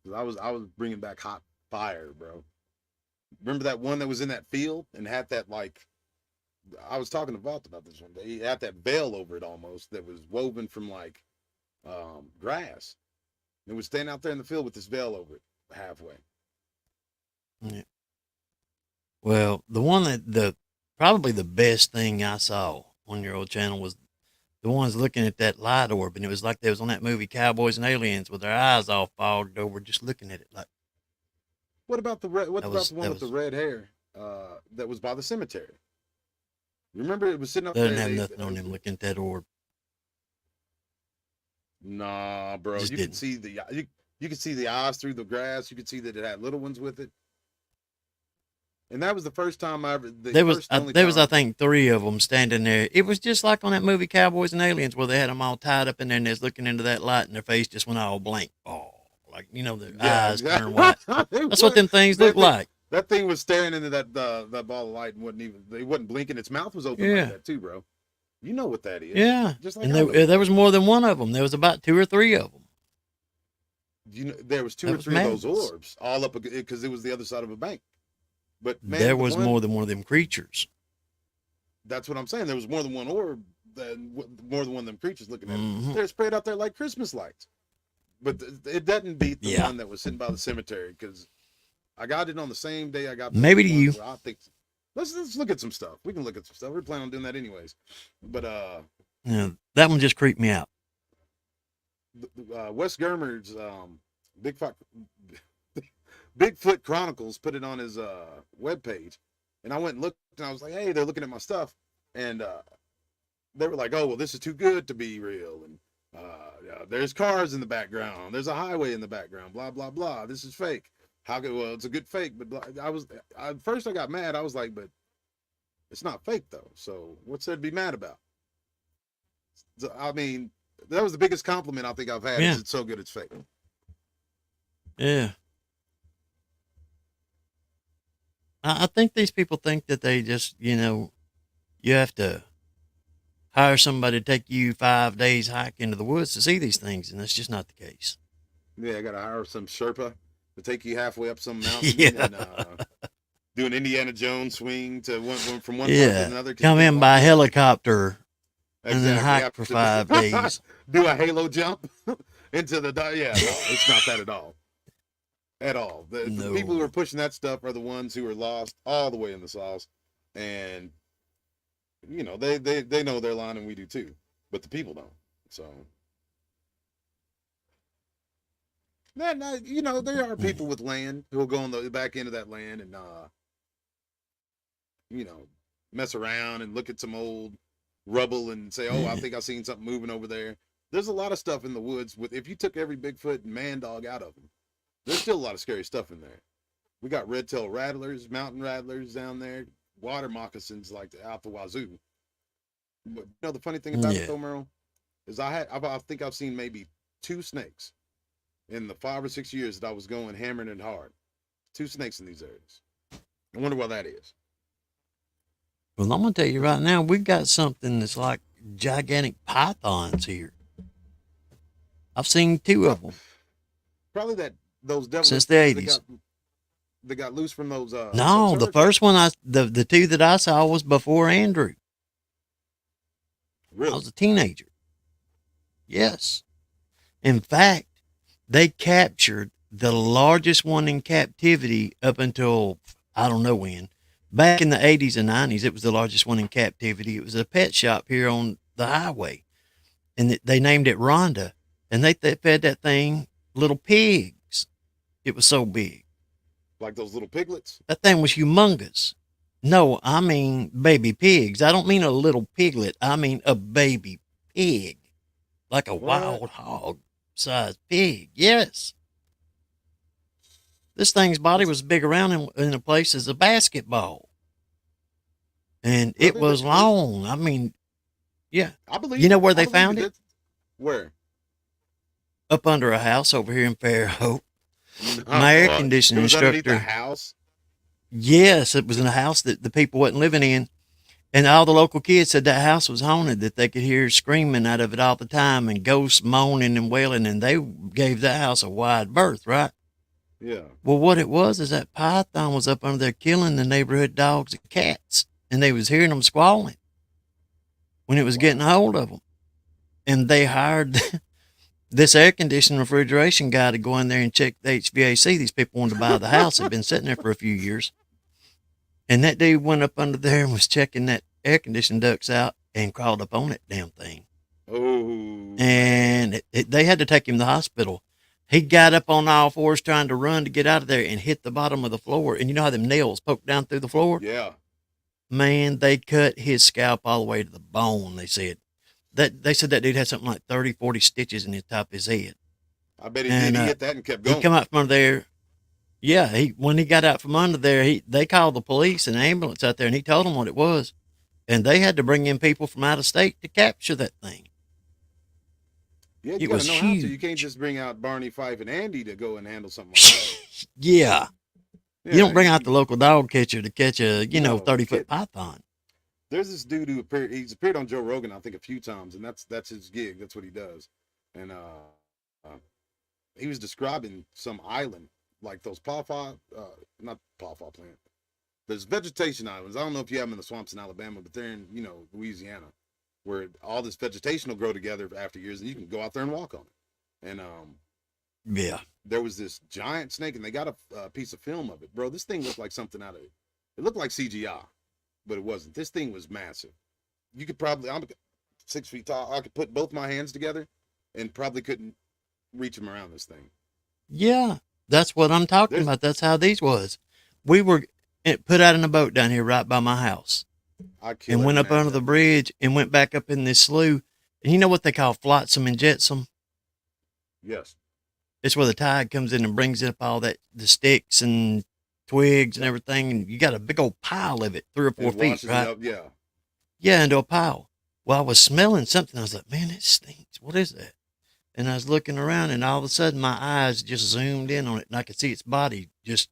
Speaker 1: Because I was bringing back hot fire, bro. Remember that one that was in that field and had that, like, I was talking to Valt about this one day. He had that veil over it almost that was woven from, like, grass. It was staying out there in the field with this veil over it halfway.
Speaker 2: Yeah. Well, the one that probably the best thing I saw on your old channel was the ones looking at that light orb, and it was like they was on that movie Cowboys and Aliens with their eyes all fogged over, just looking at it. Like,
Speaker 1: what about the red? What about the one with the red hair that was by the cemetery? Remember, it was sitting up there.
Speaker 2: They didn't have nothing on him looking at that orb.
Speaker 1: Nah, bro. You could see you could see the eyes through the grass. You could see that it had little ones with it. And that was the first time I ever. There was,
Speaker 2: I think, 3 of them standing there. It was just like on that movie Cowboys and Aliens, where they had them all tied up in there, and they was looking into that light, and their face just went all blank. Oh, like, you know, their eyes turned white. That's what them things look like.
Speaker 1: That thing was staring into that ball of light and it wasn't blinking. Its mouth was open like that too, bro. You know what that is?
Speaker 2: Yeah.
Speaker 1: Just like
Speaker 2: and there was more than one of them. There was about 2 or 3 of them.
Speaker 1: You know, there was 2 or 3 of those orbs all up because it was the other side of a bank. But man,
Speaker 2: there was more than one of them creatures.
Speaker 1: That's what I'm saying. There was more than one orb, more than one of them creatures looking at it. They're spread out there like Christmas lights. But it doesn't beat the one that was sitting by the cemetery, because I got it on the same day I got.
Speaker 2: Maybe to you.
Speaker 1: I think let's look at some stuff. We can look at some stuff. We're planning on doing that anyways. But
Speaker 2: yeah, that one just creeped me out.
Speaker 1: Wes Germer's Bigfoot Bigfoot Chronicles put it on his webpage, and I went and looked, and I was like, hey, they're looking at my stuff, and they were like, oh, well, this is too good to be real, and yeah, there's cars in the background, there's a highway in the background, blah blah blah. This is fake. How could, well, it's a good fake, but first I got mad. I was like, but it's not fake though. So what's there to be mad about? So, I mean, that was the biggest compliment I think I've had.
Speaker 2: Yeah.
Speaker 1: Is it's so good it's fake.
Speaker 2: Yeah. I think these people think that they just, you have to hire somebody to take you 5 days hike into the woods to see these things, and that's just not the case.
Speaker 1: Yeah, I gotta hire some Sherpa to take you halfway up some mountain
Speaker 2: Yeah.
Speaker 1: and do an Indiana Jones swing to from one part
Speaker 2: Yeah.
Speaker 1: to another.
Speaker 2: Come in by helicopter and then
Speaker 1: Exactly.
Speaker 2: hike for 5 days.
Speaker 1: Do a halo jump into the yeah. No, it's not that at all. At all. The
Speaker 2: No.
Speaker 1: people who are pushing that stuff are the ones who are lost all the way in the sauce, and they know their line, and we do too, but the people don't. So. Then, there are people with land who will go on the back end of that land and, mess around and look at some old rubble and say, oh, I think I seen something moving over there. There's a lot of stuff in the woods if you took every Bigfoot and man dog out of them, there's still a lot of scary stuff in there. We got red-tailed rattlers, mountain rattlers down there, water moccasins like out the wazoo. But the funny thing about it though, Merle, is I think I've seen maybe 2 snakes in the 5 or 6 years that I was going hammering it hard. 2 snakes in these areas. I wonder why that is.
Speaker 2: Well, I'm going to tell you right now, we've got something that's like gigantic pythons here. I've seen 2 of them.
Speaker 1: Probably those devils
Speaker 2: since the 80s.
Speaker 1: They got loose from those.
Speaker 2: No, the first one the 2 that I saw was before Andrew.
Speaker 1: Really?
Speaker 2: I was a teenager. Yes. In fact, they captured the largest one in captivity up until, I don't know when. Back in the 80s and 90s, it was the largest one in captivity. It was a pet shop here on the highway. And they named it Rhonda. And they fed that thing little pigs. It was so big.
Speaker 1: Like those little piglets?
Speaker 2: That thing was humongous. No, I mean baby pigs. I don't mean a little piglet. I mean a baby pig. Like a wild hog sized pig. Yes. This thing's body was big around in a place as a basketball. And it was long. I mean, yeah.
Speaker 1: I believe.
Speaker 2: You know where they found it?
Speaker 1: Where?
Speaker 2: Up under a house over here in Fairhope. My air conditioning instructor.
Speaker 1: The house?
Speaker 2: Yes, it was in a house that the people wasn't living in. And all the local kids said that house was haunted, that they could hear screaming out of it all the time and ghosts moaning and wailing, and they gave that house a wide berth, right?
Speaker 1: Yeah.
Speaker 2: Well, what it was is that python was up under there killing the neighborhood dogs and cats, and they was hearing them squalling when it was getting a hold of them. And they hired this air conditioning refrigeration guy to go in there and check the HVAC. These people wanted to buy the house. Had been sitting there for a few years. And that dude went up under there and was checking that air conditioning ducts out and crawled up on that damn thing.
Speaker 1: Oh.
Speaker 2: And they had to take him to the hospital. He got up on all fours trying to run to get out of there and hit the bottom of the floor. And you know how them nails poke down through the floor?
Speaker 1: Yeah.
Speaker 2: Man, they cut his scalp all the way to the bone, they said. They said that dude had something like 30, 40 stitches in the top of his head.
Speaker 1: I bet he did. He hit that and kept going.
Speaker 2: He come out from under there. Yeah, when he got out from under there, they called the police and ambulance out there, and he told them what it was. And they had to bring in people from out of state to capture that thing.
Speaker 1: Yeah, you gotta know how to. You can't just bring out Barney, Fife, and Andy to go and handle something like that.
Speaker 2: Yeah. You don't bring out the local dog catcher to catch a, 30-foot python.
Speaker 1: There's this dude who he's appeared on Joe Rogan, I think, a few times, and that's his gig. That's what he does. And he was describing some island, like those not pawpaw plant. There's vegetation islands. I don't know if you have them in the swamps in Alabama, but they're in, Louisiana, where all this vegetation will grow together after years, and you can go out there and walk on it. And
Speaker 2: yeah,
Speaker 1: there was this giant snake, and they got a piece of film of it, bro. This thing looked like something out of it. It looked like CGI, but it wasn't. This thing was massive. You could probably, I'm 6 feet tall. I could put both my hands together, and probably couldn't reach them around this thing.
Speaker 2: Yeah, that's what I'm talking
Speaker 1: There's
Speaker 2: about. That's how these was. We were put out in a boat down here right by my house
Speaker 1: I kill
Speaker 2: and went
Speaker 1: every
Speaker 2: up
Speaker 1: man
Speaker 2: under the
Speaker 1: jack one of
Speaker 2: bridge and went back up in this slough. And you know what they call flotsam and jetsam?
Speaker 1: them. Yes.
Speaker 2: It's where the tide comes in and brings up all that, the sticks and twigs and
Speaker 1: Yep.
Speaker 2: everything. And you got a big old pile of it, 3 or 4
Speaker 1: And
Speaker 2: feet,
Speaker 1: washes it
Speaker 2: right?
Speaker 1: up. Yeah.
Speaker 2: Yeah, into a pile. Well, I was smelling something. I was like, man, it stinks. What is that? And I was looking around, and all of a sudden, my eyes just zoomed in on it, and I could see its body just,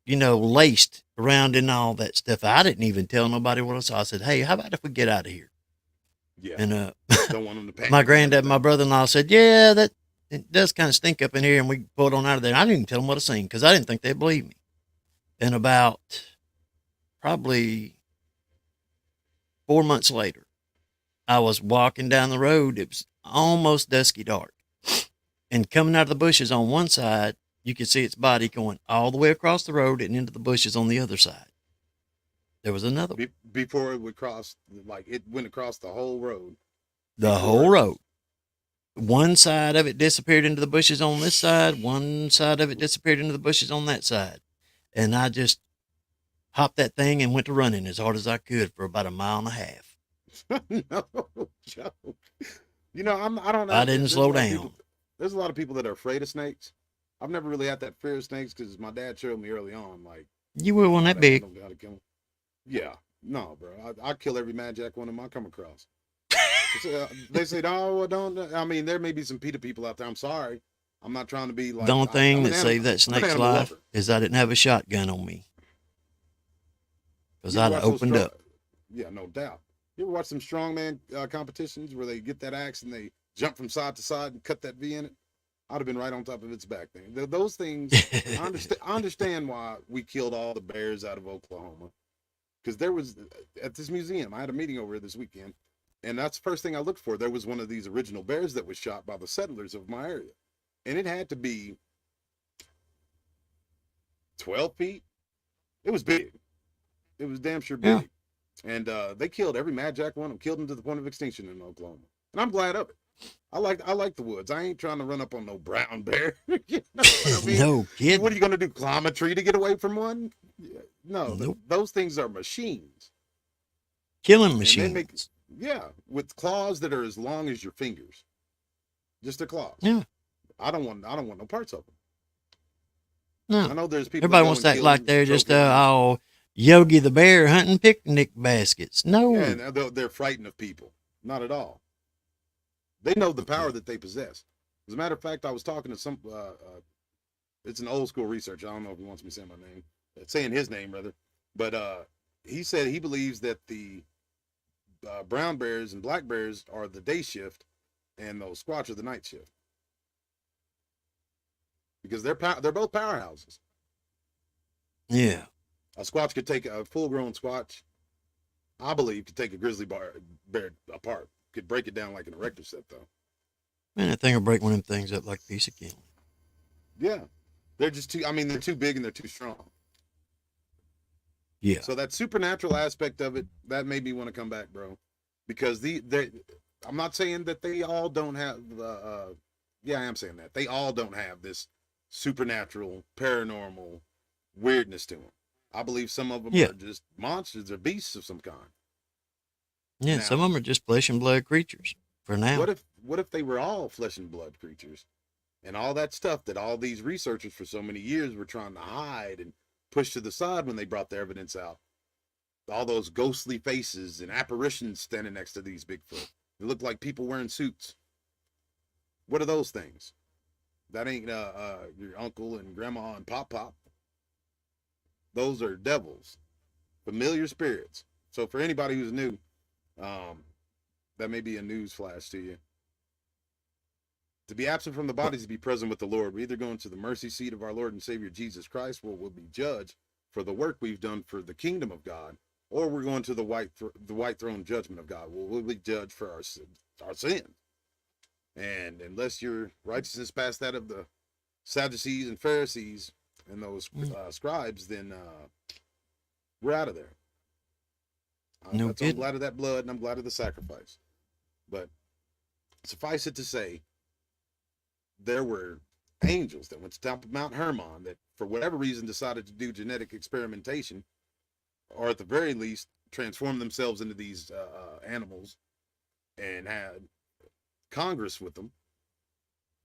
Speaker 2: laced around in all that stuff. I didn't even tell nobody what I saw. I said, hey, how about if we get out of here?
Speaker 1: Yeah.
Speaker 2: And
Speaker 1: Don't want them to panic.
Speaker 2: my
Speaker 1: and
Speaker 2: granddad, my
Speaker 1: everything.
Speaker 2: brother-in-law said, yeah, that it does kind of stink up in here, and we pulled on out of there. And I didn't even tell them what I seen because I didn't think they'd believe me. And about probably 4 months later, I was walking down the road. It was almost dusky dark. And coming out of the bushes on one side, you could see its body going all the way across the road and into the bushes on the other side. There was another one.
Speaker 1: Before it would cross, like it went across the whole road.
Speaker 2: The
Speaker 1: Before
Speaker 2: whole
Speaker 1: it-
Speaker 2: road. One side of it disappeared into the bushes on this side. One side of it disappeared into the bushes on that side. And I just hopped that thing and went to running as hard as I could for about 1.5 miles.
Speaker 1: No joke. I don't know.
Speaker 2: I didn't
Speaker 1: There's
Speaker 2: slow
Speaker 1: a lot of
Speaker 2: down.
Speaker 1: there's a lot of people that are afraid of snakes. I've never really had that fear of snakes because my dad showed me early on, like,
Speaker 2: You were one
Speaker 1: how
Speaker 2: that
Speaker 1: to
Speaker 2: big.
Speaker 1: handle, how to kill 'em. Yeah, no, bro. I kill every mad jack one of them I come across. They say, no, well, don't. I mean, there may be some PETA people out there. I'm sorry. I'm not trying to be like.
Speaker 2: The only thing
Speaker 1: I'm an
Speaker 2: that saved that
Speaker 1: I'm an
Speaker 2: snake's
Speaker 1: animal
Speaker 2: life
Speaker 1: lover.
Speaker 2: is I didn't have a shotgun on me. Because
Speaker 1: You ever
Speaker 2: I'd have
Speaker 1: watch those
Speaker 2: opened up.
Speaker 1: Yeah, no doubt. You ever watch some strongman competitions where they get that axe and they jump from side to side and cut that V in it? I'd have been right on top of its back thing. Those things, I understand why we killed all the bears out of Oklahoma. Because there was, at this museum, I had a meeting over here this weekend, and that's the first thing I looked for. There was one of these original bears that was shot by the settlers of my area. And it had to be 12 feet. It was big. It was damn sure
Speaker 2: Yeah.
Speaker 1: big. And they killed every mad jack one of them, killed them to the point of extinction in Oklahoma. And I'm glad of it. I like the woods. I ain't trying to run up on no brown bear. You know what I mean?
Speaker 2: No kidding.
Speaker 1: What are you gonna do? Climb a tree to get away from one? Yeah, no,
Speaker 2: Nope.
Speaker 1: those things are machines.
Speaker 2: Killing
Speaker 1: And they make
Speaker 2: machines.
Speaker 1: with claws that are as long as your fingers. Just their claws.
Speaker 2: Yeah.
Speaker 1: I don't want no parts of them.
Speaker 2: No.
Speaker 1: I know there's people.
Speaker 2: Everybody
Speaker 1: that go
Speaker 2: wants
Speaker 1: and
Speaker 2: to act
Speaker 1: kill
Speaker 2: like
Speaker 1: them,
Speaker 2: they're just
Speaker 1: trophy hunts.
Speaker 2: all Yogi the Bear hunting picnic baskets. No.
Speaker 1: Yeah, and they're frightened of people. Not at all. They know the power that they possess. As a matter of fact, I was talking to some. It's an old school researcher. I don't know if he wants me saying my name, saying his name rather, but he said he believes that the brown bears and black bears are the day shift, and those squatch are the night shift. Because they're both powerhouses.
Speaker 2: Yeah.
Speaker 1: A squatch could take a full-grown squatch. I believe could take a grizzly bear apart. Could break it down like an erector set, though.
Speaker 2: Man, that thing will break one of them things up like a piece of kiln.
Speaker 1: Yeah, they're just too. I mean, they're too big and they're too strong.
Speaker 2: Yeah.
Speaker 1: So that supernatural aspect of it, that made me want to come back, bro. Because I'm not saying that they all don't have. Yeah, I am saying that they all don't have this supernatural, paranormal weirdness to them. I believe some of them
Speaker 2: Yeah.
Speaker 1: are just monsters or beasts of some kind.
Speaker 2: Yeah,
Speaker 1: Now-
Speaker 2: some of them are just flesh and blood creatures for now.
Speaker 1: What if they were all flesh and blood creatures, and all that stuff that all these researchers for so many years were trying to hide and push to the side when they brought the evidence out? All those ghostly faces and apparitions standing next to these Bigfoot. They look like people wearing suits. What are those things? That ain't your uncle and grandma and pop. Those are devils, familiar spirits. So for anybody who's new, that may be a news flash to you. To be absent from the body is to be present with the Lord. We're either going to the mercy seat of our Lord and Savior Jesus Christ, where we'll be judged for the work we've done for the kingdom of God, or we're going to the white throne judgment of God, where we'll be judged for our sin. And unless your righteousness past that of the Sadducees and Pharisees and those scribes, then we're out of there.
Speaker 2: No
Speaker 1: I'm
Speaker 2: kidding.
Speaker 1: glad of that blood, and I'm glad of the sacrifice. But suffice it to say, there were angels that went to the top of Mount Hermon that, for whatever reason, decided to do genetic experimentation, or at the very least, transform themselves into these animals and had Congress with them.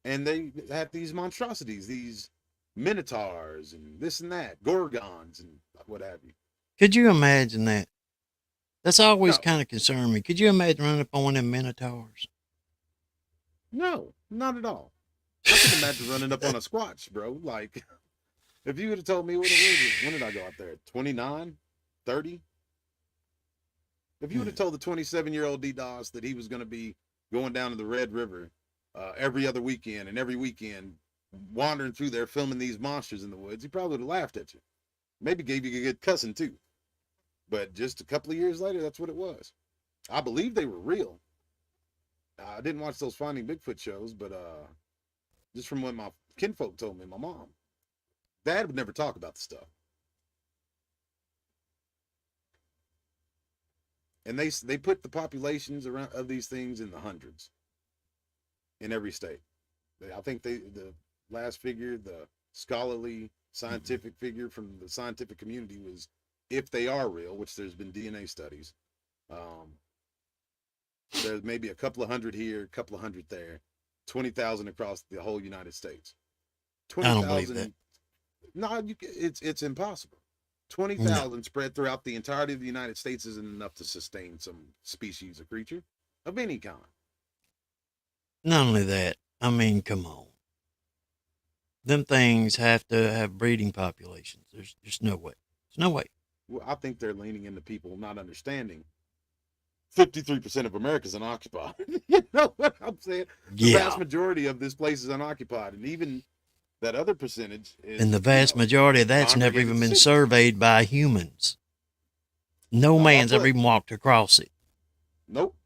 Speaker 1: And they had these monstrosities, these minotaurs and this and that, gorgons and what have you.
Speaker 2: Could you imagine that? That's always
Speaker 1: No,
Speaker 2: kind of concerned me. Could you imagine running up on one of them minotaurs?
Speaker 1: no, not at all. I could imagine running up on a squatch, bro. Like, if you would have told me what it was, when did I go out there? 29, 30? If you would have told the 27-year-old D-Dos that he was going to be going down to the Red River every other weekend and every weekend wandering through there filming these monsters in the woods, he probably would have laughed at you. Maybe gave you a good cussing too. But just a couple of years later, that's what it was. I believe they were real. I didn't watch those Finding Bigfoot shows, but just from what my kinfolk told me, my mom, Dad would never talk about the stuff. And they put the populations around of these things in the hundreds in every state. I think the last figure, the scholarly scientific figure from the scientific community was, if they are real, which there's been DNA studies, there's maybe a couple of hundred here, a couple of hundred there, 20,000 across the whole United States.
Speaker 2: I don't believe that.
Speaker 1: 20,000. No, it's impossible.
Speaker 2: No.
Speaker 1: 20,000 spread throughout the entirety of the United States isn't enough to sustain some species or creature of any kind.
Speaker 2: Not only that, I mean, come on. Them things have to have breeding populations. There's no way. There's no way.
Speaker 1: Well, I think they're leaning into people not understanding 53% of America is unoccupied. You know what I'm saying? The
Speaker 2: Yeah.
Speaker 1: vast majority of this place is unoccupied. And even that other percentage is,
Speaker 2: And the vast majority of that's never even been surveyed by humans. No man's ever even walked across it.
Speaker 1: Nope.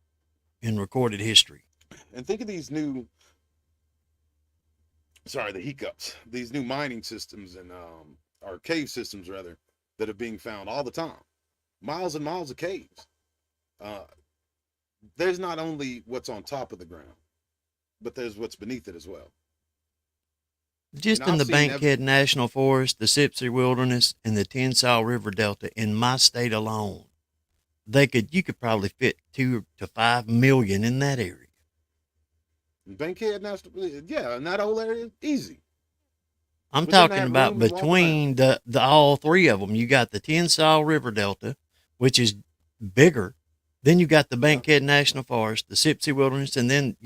Speaker 2: In recorded history.
Speaker 1: And think of these new, the hiccups, these new mining systems and, or cave systems rather, that are being found all the time. Miles and miles of caves. There's not only what's on top of the ground, but there's what's beneath it as well.
Speaker 2: Just in the Bankhead National Forest, the Sipsey Wilderness, and the Tensile River Delta in my state alone, you could probably fit 2 to 5 million in that area.
Speaker 1: Bankhead National, yeah, in that whole area, easy.
Speaker 2: I'm talking about between the all three of them. You got the Tensile River Delta, which is bigger. Then you got the Bankhead National Forest, the Sipsey Wilderness, and then,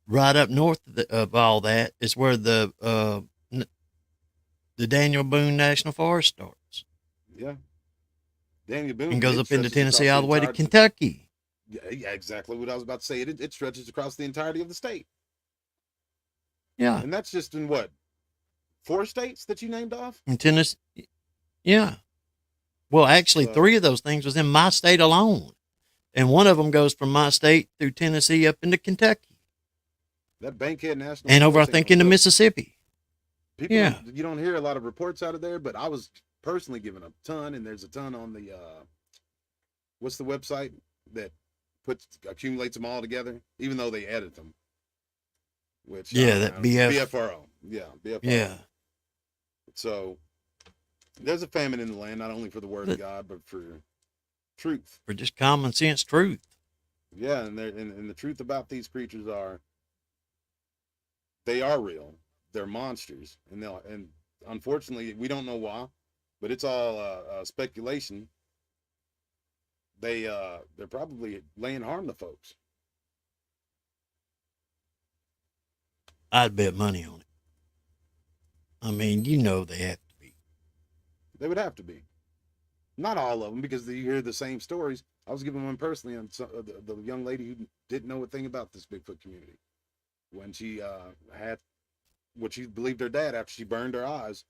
Speaker 2: right up north of all that is where the Daniel Boone National Forest starts.
Speaker 1: Yeah. Daniel Boone.
Speaker 2: And goes up into Tennessee all the way to Kentucky.
Speaker 1: Yeah, exactly what I was about to say. It stretches across the entirety of the state.
Speaker 2: Yeah.
Speaker 1: And that's just in what? 4 states that you named off?
Speaker 2: In Tennessee. Yeah. Well, actually, 3 of those things was in my state alone. And one of them goes from my state through Tennessee up into Kentucky.
Speaker 1: That Bankhead National
Speaker 2: and over, I think, into Mississippi.
Speaker 1: People, you don't hear a lot of reports out of there, but I was personally given a ton, and there's a ton on the, what's the website that accumulates them all together, even though they edit them. Which
Speaker 2: that
Speaker 1: BFRO. Yeah, BFRO.
Speaker 2: Yeah.
Speaker 1: So there's a famine in the land, not only for the word of God, but for truth.
Speaker 2: For just common sense truth.
Speaker 1: Yeah, and the truth about these creatures they are real. They're monsters, and unfortunately we don't know why, but it's all speculation. They're probably laying harm to folks.
Speaker 2: I'd bet money on it. I mean, they have to be.
Speaker 1: They would have to be. Not all of them, because you hear the same stories. I was giving one personally on the young lady who didn't know a thing about this Bigfoot community. When she had what she believed her dad, after she burned her eyes,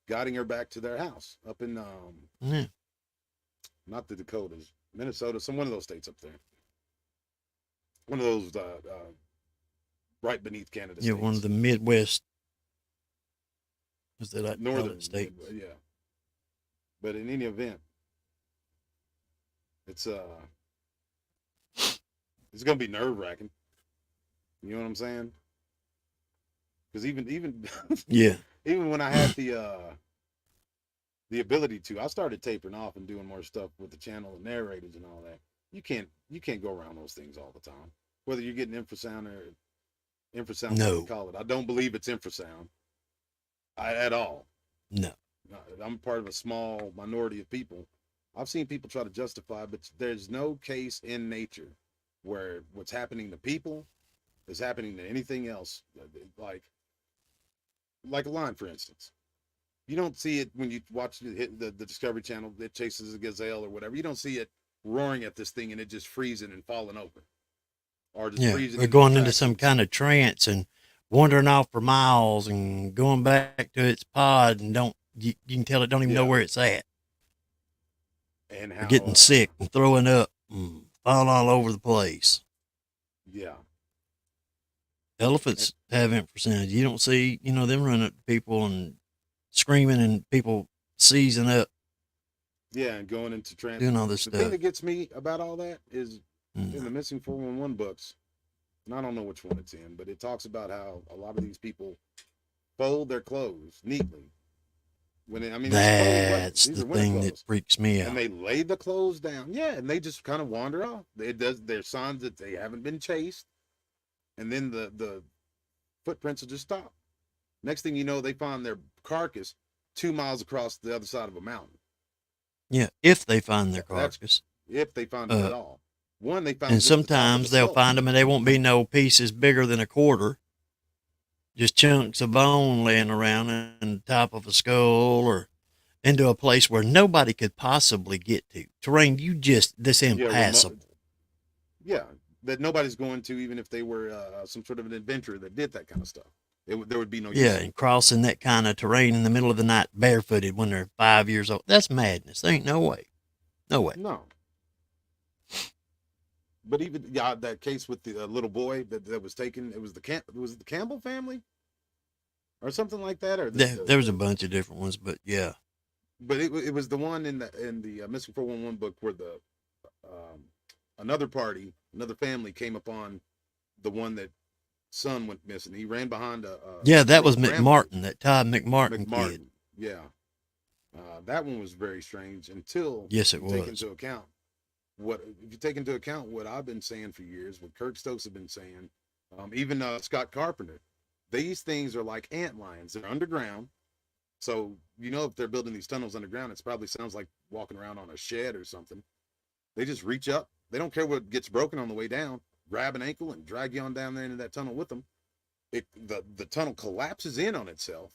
Speaker 1: guiding her back to their house up in not the Dakotas, Minnesota, one of those states up there. One of those right beneath Canada states.
Speaker 2: Yeah, one of the Midwest. Was that
Speaker 1: northern
Speaker 2: states?
Speaker 1: Yeah. But in any event, it's gonna be nerve-wracking. You know what I'm saying? Because even
Speaker 2: Yeah.
Speaker 1: even when I had the ability to, I started tapering off and doing more stuff with the channel and narrators and all that. You can't go around those things all the time. Whether you're getting infrasound or infrasound, what they
Speaker 2: No.
Speaker 1: call it. I don't believe it's infrasound at all.
Speaker 2: No.
Speaker 1: I'm part of a small minority of people. I've seen people try to justify, but there's no case in nature where what's happening to people is happening to anything else. Like a lion, for instance. You don't see it when you watch the Discovery Channel. It chases a gazelle or whatever. You don't see it roaring at this thing and it just freezing and falling over, or just
Speaker 2: Yeah.
Speaker 1: freezing
Speaker 2: We're
Speaker 1: into
Speaker 2: going into some
Speaker 1: attractions.
Speaker 2: kind of trance and wandering off for miles and going back to its pod and you can tell it don't even know
Speaker 1: Yeah,
Speaker 2: where it's at.
Speaker 1: and
Speaker 2: We're getting
Speaker 1: how
Speaker 2: sick and throwing up and falling all over the place.
Speaker 1: yeah,
Speaker 2: Elephants have infrasound. You don't see, them running up to people and screaming and people seizing up,
Speaker 1: yeah, and going into trance.
Speaker 2: doing all this
Speaker 1: The thing
Speaker 2: stuff.
Speaker 1: that gets me about all that is in the
Speaker 2: Mm.
Speaker 1: Missing 411 books, and I don't know which one it's in, but it talks about how a lot of these people fold their clothes neatly. It's cold weather.
Speaker 2: That's
Speaker 1: These
Speaker 2: the
Speaker 1: are winter
Speaker 2: thing that
Speaker 1: clothes.
Speaker 2: freaks me
Speaker 1: And
Speaker 2: out.
Speaker 1: they lay the clothes down. Yeah, and they just kind of wander off. There's signs that they haven't been chased. And then the footprints will just stop. Next thing you know, they find their carcass 2 miles across the other side of a mountain.
Speaker 2: Yeah, if they find their
Speaker 1: That's
Speaker 2: carcass.
Speaker 1: if they find it at all. One, they found
Speaker 2: And
Speaker 1: just the top of the
Speaker 2: sometimes they'll
Speaker 1: skull.
Speaker 2: find them and they won't be no pieces bigger than a quarter, just chunks of bone laying around in the top of a skull or into a place where nobody could possibly get to. Terrain, this
Speaker 1: Yeah, remote.
Speaker 2: impassable.
Speaker 1: Yeah, that nobody's going to, even if they were some sort of an adventurer that did that kind of stuff. There would be no
Speaker 2: Yeah,
Speaker 1: use.
Speaker 2: and crossing that kind of terrain in the middle of the night barefooted when they're 5 years old. That's madness. There ain't no way. No way.
Speaker 1: No. But even that case with the little boy that was taken, it was the Campbell family or something like that, or
Speaker 2: There was a bunch of different ones, but yeah.
Speaker 1: but it was the one in the Missing 411 book where the another family came upon the one that son went missing. He ran behind a
Speaker 2: Yeah, that was
Speaker 1: girl's grandmother.
Speaker 2: McMartin, that Todd McMartin kid.
Speaker 1: McMartin. Yeah. That one was very strange until
Speaker 2: Yes, it
Speaker 1: you take
Speaker 2: was.
Speaker 1: into account if you take into account what I've been saying for years, what Kirk Stokes have been saying, even Scott Carpenter. These things are like ant lions. They're underground. So, if they're building these tunnels underground, it probably sounds like walking around on a shed or something. They just reach up. They don't care what gets broken on the way down. Grab an ankle and drag you on down there into that tunnel with them. The tunnel collapses in on itself.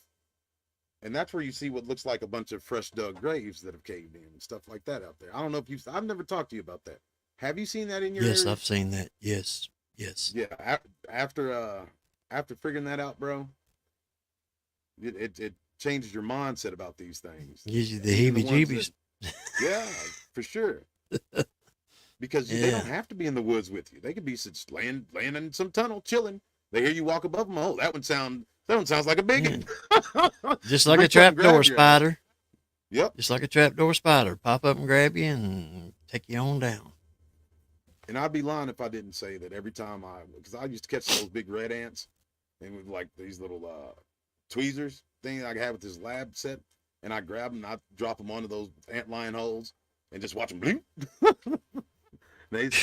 Speaker 1: And that's where you see what looks like a bunch of fresh dug graves that have caved in and stuff like that out there. I don't know if I've never talked to you about that. Have you seen that in your
Speaker 2: Yes,
Speaker 1: area?
Speaker 2: I've seen that. Yes.
Speaker 1: Yeah. After figuring that out, bro, it changes your mindset about these things.
Speaker 2: Gives you the
Speaker 1: Even the ones
Speaker 2: heebie-jeebies.
Speaker 1: yeah, for sure. Because they don't
Speaker 2: Yeah.
Speaker 1: have to be in the woods with you. They could be just laying in some tunnel, chilling. They hear you walk above them. Oh, that one sounds like a big one.
Speaker 2: Just like a
Speaker 1: Reach up and grab
Speaker 2: trapdoor
Speaker 1: your ass.
Speaker 2: spider.
Speaker 1: Yep.
Speaker 2: Just like a trapdoor spider. Pop up and grab you and take you on down.
Speaker 1: And I'd be lying if I didn't say that every time because I used to catch those big red ants and with like these little tweezers thing I had with this lab set, and I grab them and I drop them onto those ant lion holes and just watch them blink. They'd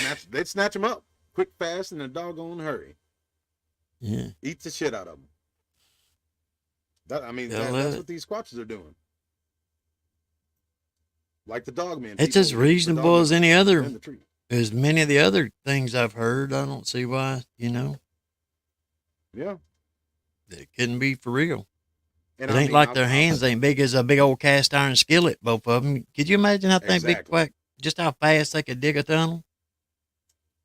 Speaker 1: snatch them up quick, fast, in a doggone hurry.
Speaker 2: Yeah.
Speaker 1: Eat the shit out of them.
Speaker 2: They'll
Speaker 1: That's what these squatches are doing. Like the Dogman.
Speaker 2: It's
Speaker 1: people
Speaker 2: as
Speaker 1: looking for
Speaker 2: reasonable
Speaker 1: Dogman
Speaker 2: as any
Speaker 1: in
Speaker 2: other,
Speaker 1: the tree.
Speaker 2: as many of the other things I've heard. I don't see why,
Speaker 1: Yeah.
Speaker 2: it couldn't be for real.
Speaker 1: And
Speaker 2: It ain't like their hands ain't big as a big old cast iron skillet, both of them. Could you imagine how
Speaker 1: Exactly.
Speaker 2: just how fast they could dig a tunnel?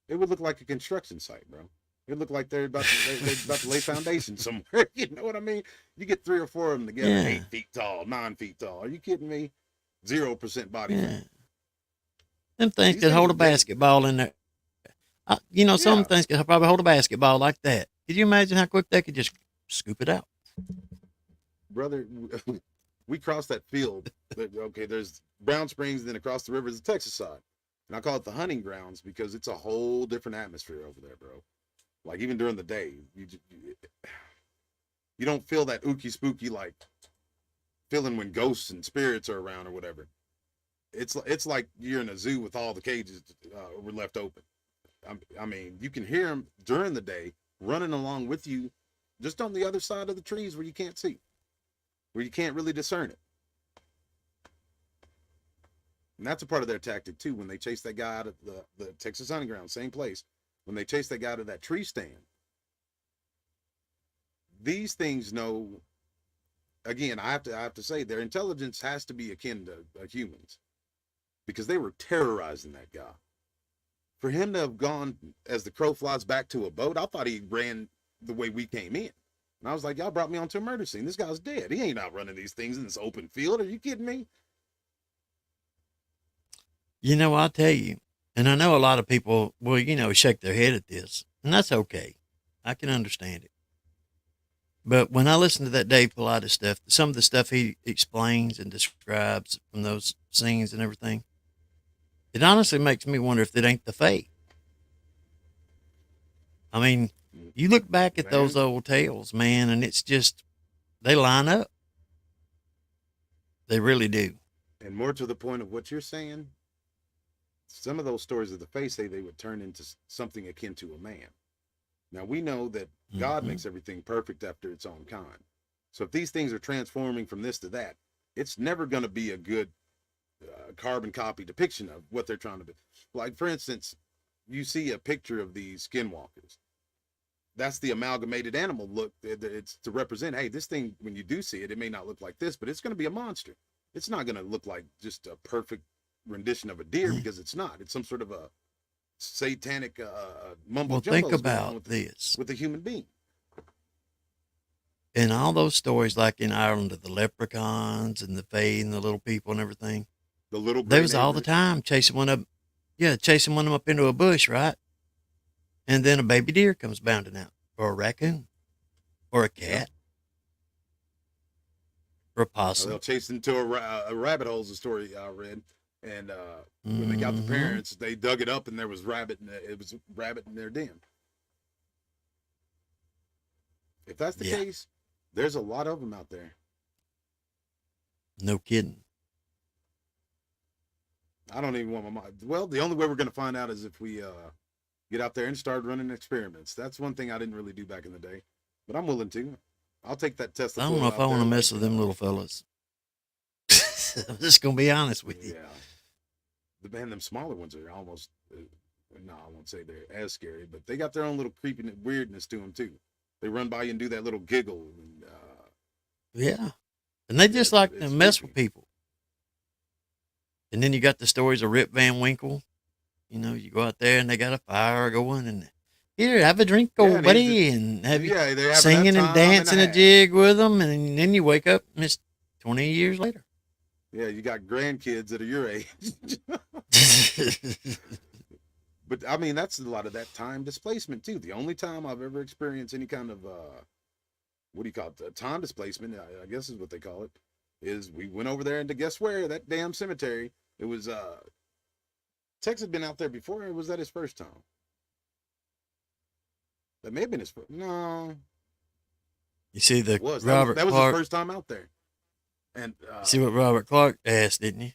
Speaker 1: It would look like a construction site, bro. It looked like they're about to lay foundation somewhere. You know what I mean? You get 3 or 4 of them together,
Speaker 2: Yeah.
Speaker 1: 8 feet tall, 9 feet tall. Are you kidding me? 0% body
Speaker 2: Yeah.
Speaker 1: fat.
Speaker 2: Them things
Speaker 1: These
Speaker 2: could
Speaker 1: things
Speaker 2: hold
Speaker 1: are
Speaker 2: a
Speaker 1: big.
Speaker 2: basketball in there. Some
Speaker 1: Yeah.
Speaker 2: things could probably hold a basketball like that. Could you imagine how quick they could just scoop it out?
Speaker 1: Brother, we crossed that field. Okay, there's Brown Springs, then across the river is the Texas side. And I call it the hunting grounds because it's a whole different atmosphere over there, bro. Like even during the day, You don't feel that ooky spooky like feeling when ghosts and spirits are around or whatever. It's like you're in a zoo with all the cages were left open. I mean, you can hear them during the day running along with you, just on the other side of the trees where you can't see, where you can't really discern it. And that's a part of their tactic too. When they chase that guy out of the Texas Underground, same place, when they chase that guy to that tree stand, these things know. Again, I have to say their intelligence has to be akin to humans, because they were terrorizing that guy. For him to have gone as the crow flies back to a boat, I thought he ran the way we came in. And I was like, y'all brought me onto a murder scene. This guy's dead. He ain't out running these things in this open field. Are you kidding me?
Speaker 2: You know, I'll tell you, and I know a lot of people will, shake their head at this, and that's okay. I can understand it. But when I listen to that Dave Pilata stuff, some of the stuff he explains and describes from those scenes and everything, it honestly makes me wonder if it ain't the fate. I mean, you look back at those old tales, man, and it's just, they line up. They really do.
Speaker 1: And more to the point of what you're saying, some of those stories of the fae say they would turn into something akin to a man. Now, we know that God makes everything perfect after its own kind. So if these things are transforming from this to that, it's never going to be a good carbon copy depiction of what they're trying to be. Like, for instance, you see a picture of these skinwalkers. That's the amalgamated animal look. It's to represent, hey, this thing, when you do see it, it may not look like this, but it's going to be a monster. It's not going to look like just a perfect rendition of a deer, because it's not. It's some sort of a satanic mumbo jumbo.
Speaker 2: Well, think about this.
Speaker 1: With a human being.
Speaker 2: In all those stories, like in Ireland of the leprechauns and the fae and the little people and everything,
Speaker 1: the little
Speaker 2: they was all the time chasing one of them up into a bush, right? And then a baby deer comes bounding out, or a raccoon, or a cat, or a possum.
Speaker 1: They'll chase into a rabbit hole is a story I read. And when they got the parents, they dug it up, and there was rabbit in their den. If that's the case, there's a lot of them out there.
Speaker 2: No kidding.
Speaker 1: I don't even want my mind. Well, the only way we're going to find out is if we get out there and start running experiments. That's one thing I didn't really do back in the day, but I'm willing to. I'll take that test.
Speaker 2: I don't know if I want to mess with them little fellas. I'm just going to be honest with you.
Speaker 1: Yeah. Them smaller ones are almost, no, I won't say they're as scary, but they got their own little creepy weirdness to them too. They run by you and do that little giggle. And,
Speaker 2: yeah. And they just like to mess with people. And then you got the stories of Rip Van Winkle. You go out there and they got a fire going, and here, have a drink, old buddy, and have you singing and dancing a jig with them. And then you wake up and it's 20 years later.
Speaker 1: Yeah, you got grandkids that are your age. But I mean, that's a lot of that time displacement too. The only time I've ever experienced any kind of what do you call it? Time displacement, I guess is what they call it, is we went over there, and to guess where? That damn cemetery. It was Tex had been out there before, or was that his first time? That may have been his first. No.
Speaker 2: You see that was
Speaker 1: his first time out there. And
Speaker 2: see what Robert Clark asked, didn't you?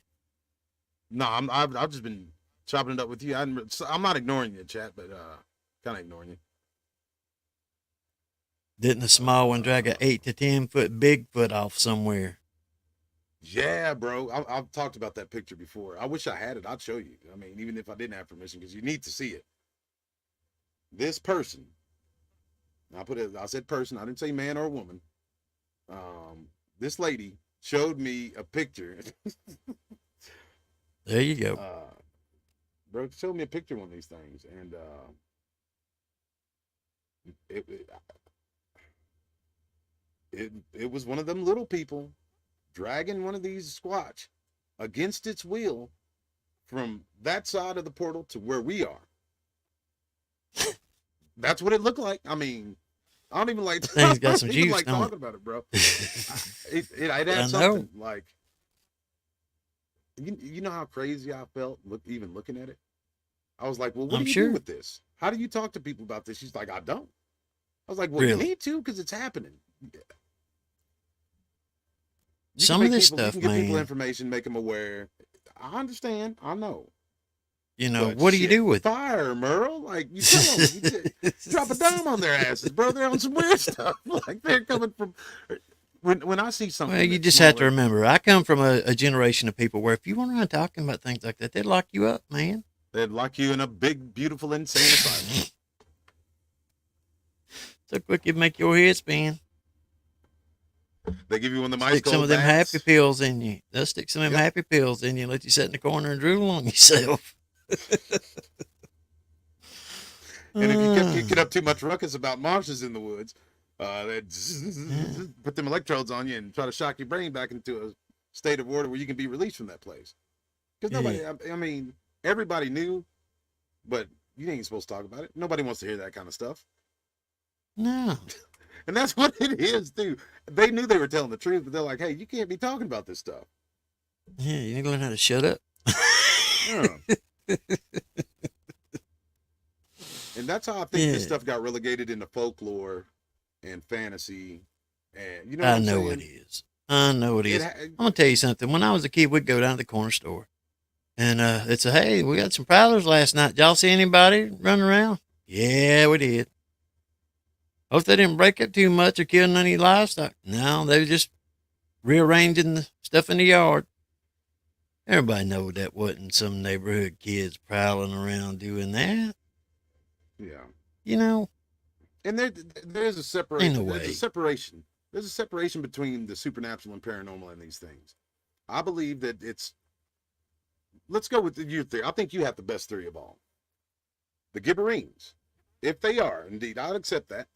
Speaker 1: No, I've just been chopping it up with you. I'm not ignoring you, chat, but kind of ignoring you.
Speaker 2: Didn't the small one drag a 8 to 10 foot Bigfoot off somewhere?
Speaker 1: Yeah, bro. I've talked about that picture before. I wish I had it. I'd show you. I mean, even if I didn't have permission, because you need to see it. This person. I said person. I didn't say man or woman. This lady showed me a picture.
Speaker 2: There you go.
Speaker 1: Bro, showed me a picture of one of these things, and it was one of them little people dragging one of these squatch against its will from that side of the portal to where we are. That's what it looked like. I mean, I don't even like.
Speaker 2: Thing's got some juice.
Speaker 1: Like talking about it, bro. It had something like. You know how crazy I felt even looking at it. I was like, well, what do you do with this? How do you talk to people about this? She's like, I don't. I was like, well, you need to, because it's happening. You can
Speaker 2: Some of
Speaker 1: make
Speaker 2: this
Speaker 1: people, you
Speaker 2: stuff,
Speaker 1: can give people
Speaker 2: man,
Speaker 1: information, make them aware. I understand. I know. But
Speaker 2: what do you
Speaker 1: shit,
Speaker 2: do with
Speaker 1: fire, Merle. Like you tell them, drop a
Speaker 2: it?
Speaker 1: dime on their asses, bro. They're on some weird stuff. Like they're coming from. When I see
Speaker 2: Well,
Speaker 1: something
Speaker 2: you
Speaker 1: that's
Speaker 2: just have to
Speaker 1: smaller,
Speaker 2: remember, I come from a generation of people where if you went around talking about things like that, they'd lock you up, man.
Speaker 1: they'd lock you in a big, beautiful, insane asylum.
Speaker 2: So quick it'd make your head spin.
Speaker 1: They give you one of the ice
Speaker 2: Stick some
Speaker 1: cold
Speaker 2: of them happy
Speaker 1: baths.
Speaker 2: pills in you. They'll stick some of them
Speaker 1: Yep.
Speaker 2: happy pills in you and let you sit in the corner and drool on yourself.
Speaker 1: And if you kept
Speaker 2: Uh,
Speaker 1: kicking up too much ruckus about monsters in the woods, they'd
Speaker 2: yeah.
Speaker 1: put them electrodes on you and try to shock your brain back into a state of order where you can be released from that place. Because nobody,
Speaker 2: Yeah.
Speaker 1: I mean, everybody knew, but you ain't supposed to talk about it. Nobody wants to hear that kind of stuff.
Speaker 2: No.
Speaker 1: And that's what it is, too. They knew they were telling the truth, but they're like, hey, you can't be talking about this stuff.
Speaker 2: Yeah, you need to learn how to shut up.
Speaker 1: Yeah. And that's how I think this
Speaker 2: Yeah.
Speaker 1: stuff got relegated into folklore and fantasy. And you know what
Speaker 2: I
Speaker 1: I'm
Speaker 2: know
Speaker 1: saying?
Speaker 2: it is. I know it is.
Speaker 1: It
Speaker 2: I'm gonna tell you something. When I was a kid, we'd go down to the corner store, and it's a hey, we got some prowlers last night. Y'all see anybody running around? Yeah, we did. Hope they didn't break up too much or kill any livestock. No, they were just rearranging the stuff in the yard. Everybody know that wasn't some neighborhood kids prowling around doing that.
Speaker 1: yeah.
Speaker 2: You know,
Speaker 1: And there's a
Speaker 2: ain't no
Speaker 1: separation. There's a
Speaker 2: way.
Speaker 1: separation. There's a separation between the supernatural and paranormal and these things. I believe that it's. Let's go with your theory. I think you have the best theory of all. The Gibberines, if they are indeed, I'll accept that.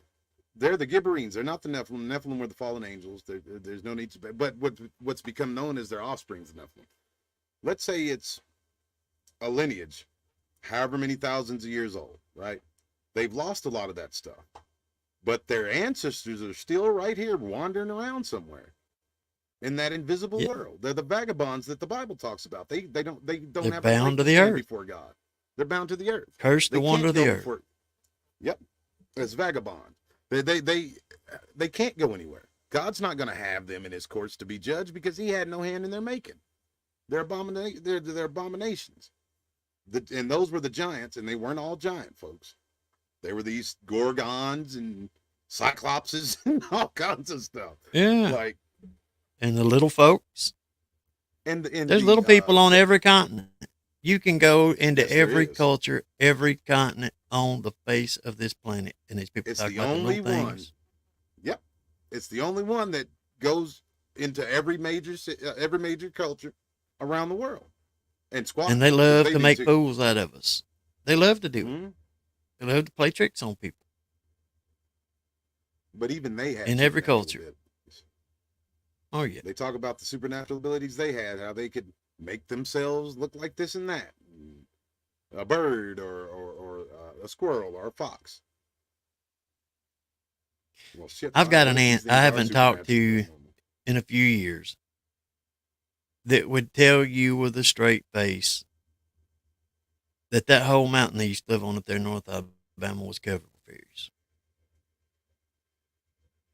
Speaker 1: They're the Gibberines. They're not the Nephilim. The Nephilim were the fallen angels. There's no need to. But what's become known as their offspring is the Nephilim. Let's say it's a lineage, however many thousands of years old, right? They've lost a lot of that stuff, but their ancestors are still right here wandering around somewhere in that invisible
Speaker 2: Yeah,
Speaker 1: world. They're the vagabonds that the Bible talks about. They don't
Speaker 2: they're
Speaker 1: have a right
Speaker 2: bound to
Speaker 1: to
Speaker 2: the
Speaker 1: stand
Speaker 2: earth.
Speaker 1: before God. They're bound to the earth.
Speaker 2: Curse the
Speaker 1: They
Speaker 2: wonder
Speaker 1: can't
Speaker 2: of the
Speaker 1: go
Speaker 2: earth.
Speaker 1: before. Yep, as vagabond. They can't go anywhere. God's not going to have them in His courts to be judged because He had no hand in their making. They're abominations. And those were the giants, and they weren't all giant folks. They were these gorgons and cyclopses and all kinds of stuff.
Speaker 2: Yeah.
Speaker 1: Like
Speaker 2: And the little folks.
Speaker 1: in
Speaker 2: There's little people on every continent. You can go into
Speaker 1: yes, there
Speaker 2: every
Speaker 1: is.
Speaker 2: culture, every continent on the face of this planet, and these people
Speaker 1: It's
Speaker 2: talk
Speaker 1: the
Speaker 2: about the
Speaker 1: only
Speaker 2: little
Speaker 1: one.
Speaker 2: things.
Speaker 1: Yep, it's the only one that goes into every major culture around the world and squat.
Speaker 2: And they
Speaker 1: Because
Speaker 2: love
Speaker 1: they
Speaker 2: to
Speaker 1: do
Speaker 2: make
Speaker 1: too.
Speaker 2: fools out of us. They love to do it.
Speaker 1: Mhm.
Speaker 2: They love to play tricks on people
Speaker 1: But even they had
Speaker 2: in every
Speaker 1: supernatural
Speaker 2: culture.
Speaker 1: abilities.
Speaker 2: Oh, yeah.
Speaker 1: They talk about the supernatural abilities they had, how they could make themselves look like this and that. A bird or a squirrel or a fox. Well, shit,
Speaker 2: I've got
Speaker 1: all
Speaker 2: an
Speaker 1: of these
Speaker 2: aunt
Speaker 1: things
Speaker 2: I
Speaker 1: are
Speaker 2: haven't talked
Speaker 1: supernatural and
Speaker 2: to
Speaker 1: paranormal.
Speaker 2: in a few years that would tell you with a straight face that whole mountain they used to live on up there in North Alabama was covered with fairies.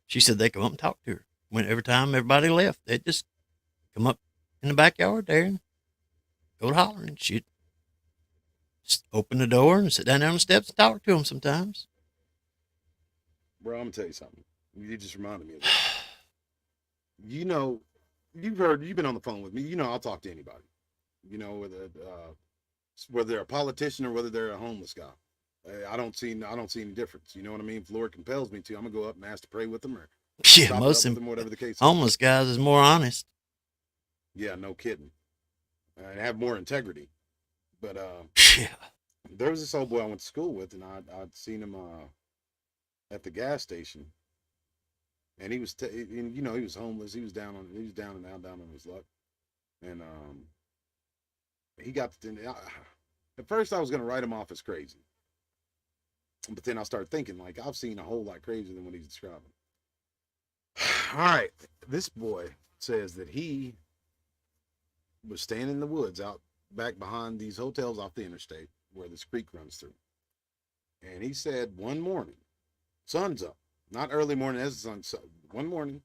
Speaker 2: She said they come up and talk to her. When every time everybody left, they'd just come up in the backyard there and go to hollering. She'd just open the door and sit down there on the steps and talk to them sometimes.
Speaker 1: Bro, I'm gonna tell you something. You just reminded me of this. You know, you've been on the phone with me. You know, I'll talk to anybody. You know, whether they're a politician or whether they're a homeless guy. I don't see any difference. You know what I mean? If the Lord compels me to, I'm gonna go up and ask to pray with them or
Speaker 2: Yeah,
Speaker 1: chop it
Speaker 2: most
Speaker 1: up
Speaker 2: of
Speaker 1: with them, whatever the case is.
Speaker 2: homeless guys is more honest.
Speaker 1: Yeah, no kidding. And have more integrity. But
Speaker 2: Yeah.
Speaker 1: there was this old boy I went to school with, and I'd seen him at the gas station, and he was and, you know, he was homeless. He was down and out, down on his luck, and he got at first I was gonna write him off as crazy, but then I started thinking like I've seen a whole lot crazier than what he's describing. All right, this boy says that he was standing in the woods out back behind these hotels off the interstate where this creek runs through, and he said one morning, sun's up, Not early morning. This is on one morning.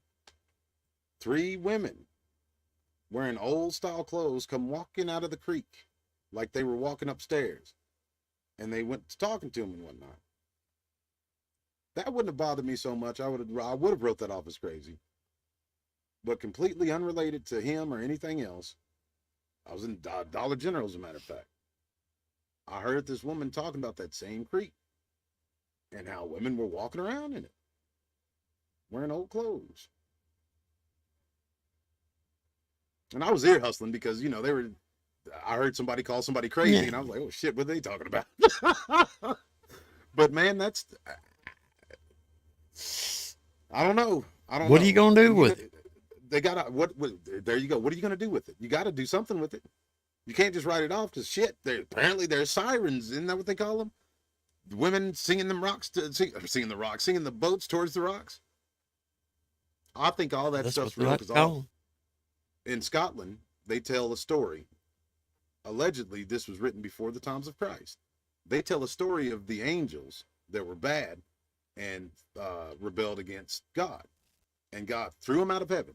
Speaker 1: 3 women wearing old style clothes come walking out of the creek like they were walking upstairs, and they went to talking to him and whatnot. That wouldn't have bothered me so much. I would have wrote that off as crazy. But completely unrelated to him or anything else. I was in Dollar General, as a matter of fact. I heard this woman talking about that same creek and how women were walking around in it, wearing old clothes. And I was ear hustling because, you know, I heard somebody call somebody crazy,
Speaker 2: Yeah.
Speaker 1: and I was like, oh shit, what are they talking about? But man, I don't know.
Speaker 2: What are you gonna do with it?
Speaker 1: They gotta, there you go. What are you gonna do with it? You gotta do something with it. You can't just write it off because shit, apparently there's sirens. Isn't that what they call them? The women singing them rocks, singing the boats towards the rocks. I think all that
Speaker 2: That's
Speaker 1: stuff's
Speaker 2: what they
Speaker 1: real
Speaker 2: like to
Speaker 1: because
Speaker 2: call 'em.
Speaker 1: in Scotland, they tell a story. Allegedly, this was written before the times of Christ. They tell a story of the angels that were bad and rebelled against God. And God threw them out of heaven.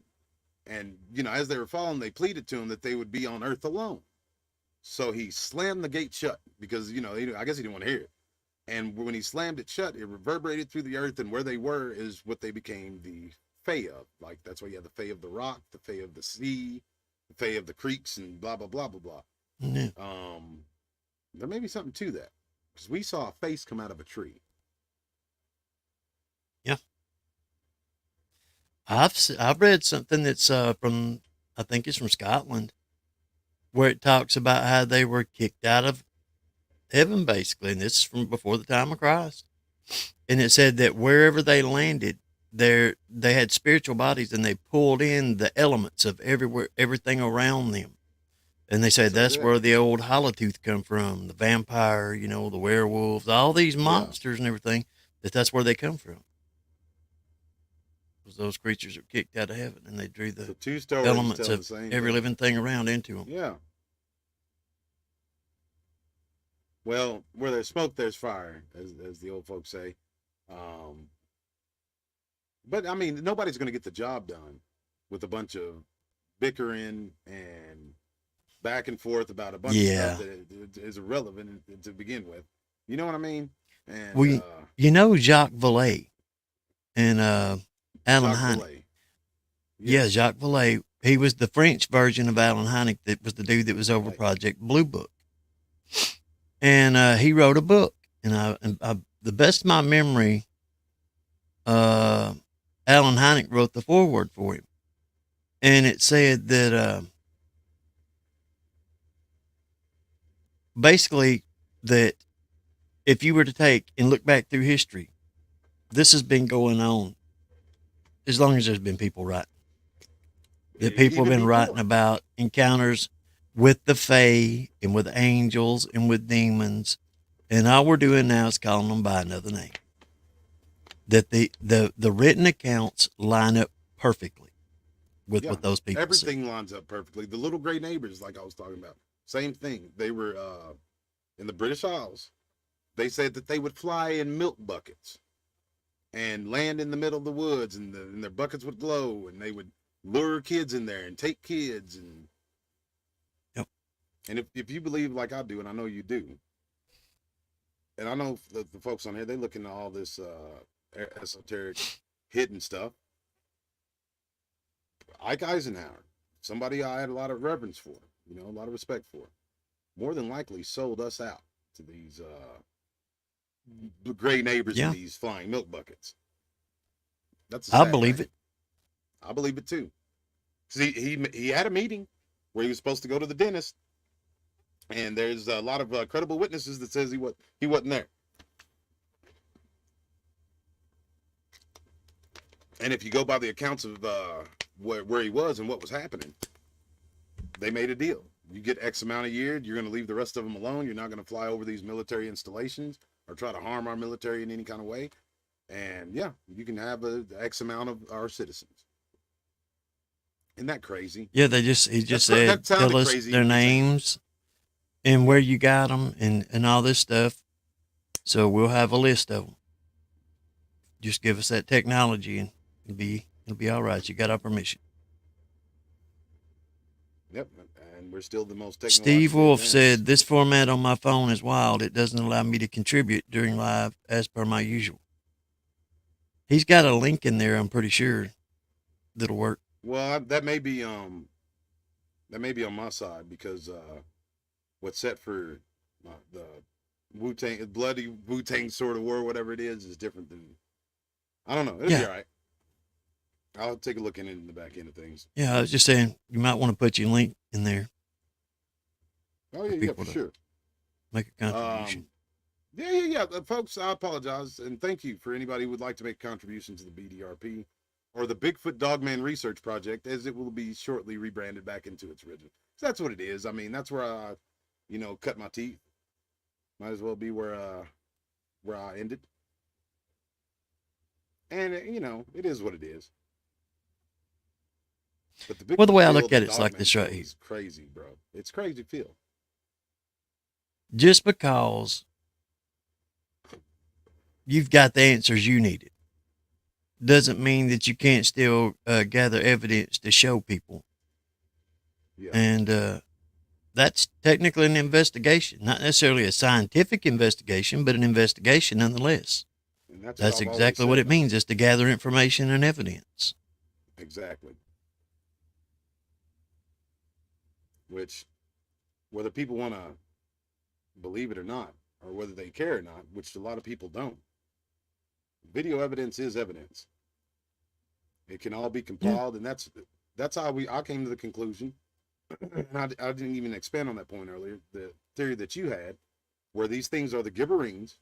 Speaker 1: And, you know, as they were falling, they pleaded to him that they would be on earth alone. So he slammed the gate shut because, you know, I guess he didn't want to hear it. And when he slammed it shut, it reverberated through the earth, and where they were is what they became the Fae of. Like, that's why you have the Fae of the rock, the Fae of the sea, the Fae of the creeks, and blah, blah, blah, blah, blah.
Speaker 2: Yeah.
Speaker 1: There may be something to that. Because we saw a face come out of a tree.
Speaker 2: Yeah. I've read something that's from, I think it's from Scotland, where it talks about how they were kicked out of heaven, basically, and this is from before the time of Christ. And it said that wherever they landed, they had spiritual bodies, and they pulled in the elements of everything around them. And they said that's where the old Holotooth come from, the vampire, you know, the werewolves, all these monsters and everything. That's where they come from. Those creatures are kicked out of heaven, and they drew the elements of every living thing around into them.
Speaker 1: Yeah. Well, where there's smoke, there's fire, as the old folks say. But I mean, nobody's going to get the job done with a bunch of bickering and back and forth about a bunch of stuff that is irrelevant to begin with. You know what I mean? And
Speaker 2: you know Jacques Vallée and Alan Hynek. Yeah, Jacques Vallée. He was the French version of Alan Hynek. That was the dude that was over Project Blue Book. And he wrote a book. And I the best of my memory, Alan Hynek wrote the foreword for him. And it said that basically that if you were to take and look back through history, this has been going on as long as there's been people writing. That people have been writing about encounters with the Fae and with angels and with demons. And all we're doing now is calling them by another name. That the written accounts line up perfectly with what those people
Speaker 1: everything lines up perfectly. The little gray neighbors, like I was talking about, same thing. They were in the British Isles. They said that they would fly in milk buckets and land in the middle of the woods, and their buckets would glow, and they would lure kids in there and take kids. And if you believe like I do, and I know you do, and I know the folks on here, they look into all this esoteric hidden stuff. Ike Eisenhower, somebody I had a lot of reverence for, you know, a lot of respect for, more than likely sold us out to these gray neighbors in these flying milk buckets.
Speaker 2: I believe it.
Speaker 1: I believe it too. See, he had a meeting where he was supposed to go to the dentist, and there's a lot of credible witnesses that says he wasn't there. And if you go by the accounts of where he was and what was happening, they made a deal. You get X amount a year, you're going to leave the rest of them alone. You're not going to fly over these military installations or try to harm our military in any kind of way. And yeah, you can have a X amount of our citizens. Isn't that crazy?
Speaker 2: Yeah, he just said, tell us their names and where you got them and all this stuff. So we'll have a list of them. Just give us that technology and it'll be all right. You got our permission.
Speaker 1: Yep, and we're still the most
Speaker 2: Steve
Speaker 1: technologically
Speaker 2: Wolf
Speaker 1: advanced.
Speaker 2: said, "This format on my phone is wild. It doesn't allow me to contribute during live as per my usual." He's got a link in there, I'm pretty sure, that'll work.
Speaker 1: Well, that may be on my side because what's set for the Wu Tang bloody Wu Tang sort of war, whatever it is different than. I don't know. It'll be
Speaker 2: Yeah.
Speaker 1: all right. I'll take a look in the back end of things.
Speaker 2: Yeah, I was just saying, you might want to put your link in there
Speaker 1: Oh
Speaker 2: for
Speaker 1: yeah,
Speaker 2: people
Speaker 1: for
Speaker 2: to
Speaker 1: sure.
Speaker 2: make a contribution.
Speaker 1: Yeah. Folks, I apologize and thank you for anybody who would like to make a contribution to the BDRP or the Bigfoot Dogman Research Project, as it will be shortly rebranded back into its original. So that's what it is. I mean, that's where I, cut my teeth. Might as well be where I ended. And it is what it is. But the
Speaker 2: Well, the
Speaker 1: Bigfoot
Speaker 2: way I
Speaker 1: feel
Speaker 2: look
Speaker 1: of the
Speaker 2: at it's like
Speaker 1: Dogman
Speaker 2: this
Speaker 1: feel
Speaker 2: right here.
Speaker 1: is crazy, bro. It's crazy feel.
Speaker 2: Just because you've got the answers you needed doesn't mean that you can't still gather evidence to show people.
Speaker 1: Yeah.
Speaker 2: And that's technically an investigation, not necessarily a scientific investigation, but an investigation nonetheless.
Speaker 1: And that's
Speaker 2: That's
Speaker 1: what I've always
Speaker 2: exactly what
Speaker 1: said,
Speaker 2: it
Speaker 1: man.
Speaker 2: means, is to gather information and evidence.
Speaker 1: Exactly. Which, whether people want to believe it or not, or whether they care or not, which a lot of people don't, video evidence is evidence. It can all be compiled, and that's how I came to the conclusion. And I didn't even expand on that point earlier. The theory that you had, where these things are the Gibberines,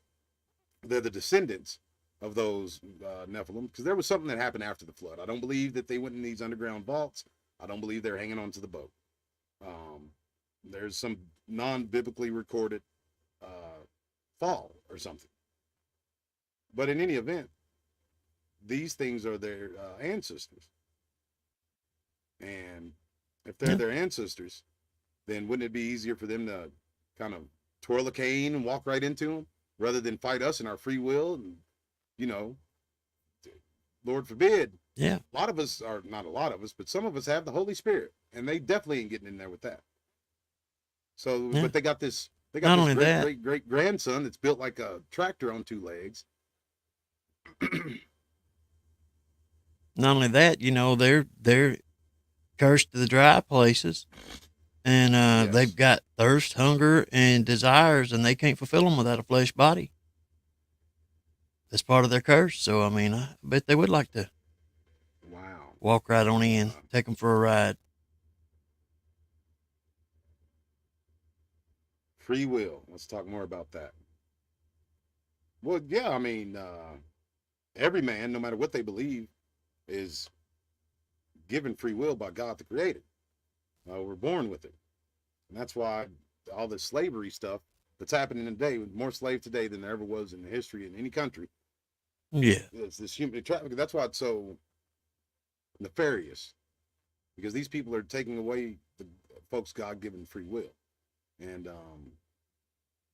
Speaker 1: they're the descendants of those Nephilim, because there was something that happened after the flood. I don't believe that they went in these underground vaults. I don't believe they're hanging onto the boat. There's some non-biblically recorded fall or something. But in any event, these things are their ancestors. And if they're their ancestors, then wouldn't it be easier for them to kind of twirl a cane and walk right into them rather than fight us in our free will? And, Lord forbid.
Speaker 2: Yeah.
Speaker 1: A lot of us are, not a lot of us, but some of us have the Holy Spirit, and they definitely ain't getting in there with that. So, but they got this great great grandson that's built like a tractor on two legs.
Speaker 2: Not only that, they're cursed to the dry places, and
Speaker 1: Yes.
Speaker 2: they've got thirst, hunger, and desires, and they can't fulfill them without a flesh body. That's part of their curse. So, I mean, I bet they would like to walk right on in, take them for a ride.
Speaker 1: Free will. Let's talk more about that. Well, yeah, I mean, every man, no matter what they believe, is given free will by God the Creator. We're born with it. And that's why all this slavery stuff that's happening today, with more slaves today than there ever was in the history in any country.
Speaker 2: Yeah.
Speaker 1: It's this human trafficking. That's why it's so nefarious. Because these people are taking away the folks' God-given free will. And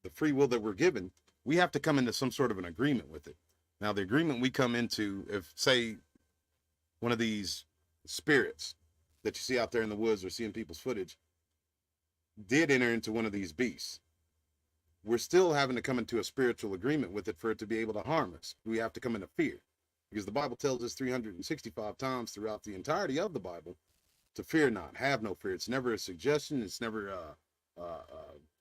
Speaker 1: the free will that we're given, we have to come into some sort of an agreement with it. Now, the agreement we come into, if, say, one of these spirits that you see out there in the woods or seeing people's footage did enter into one of these beasts, we're still having to come into a spiritual agreement with it for it to be able to harm us. We have to come into fear, because the Bible tells us 365 times throughout the entirety of the Bible to fear not, have no fear. It's never a suggestion. It's never a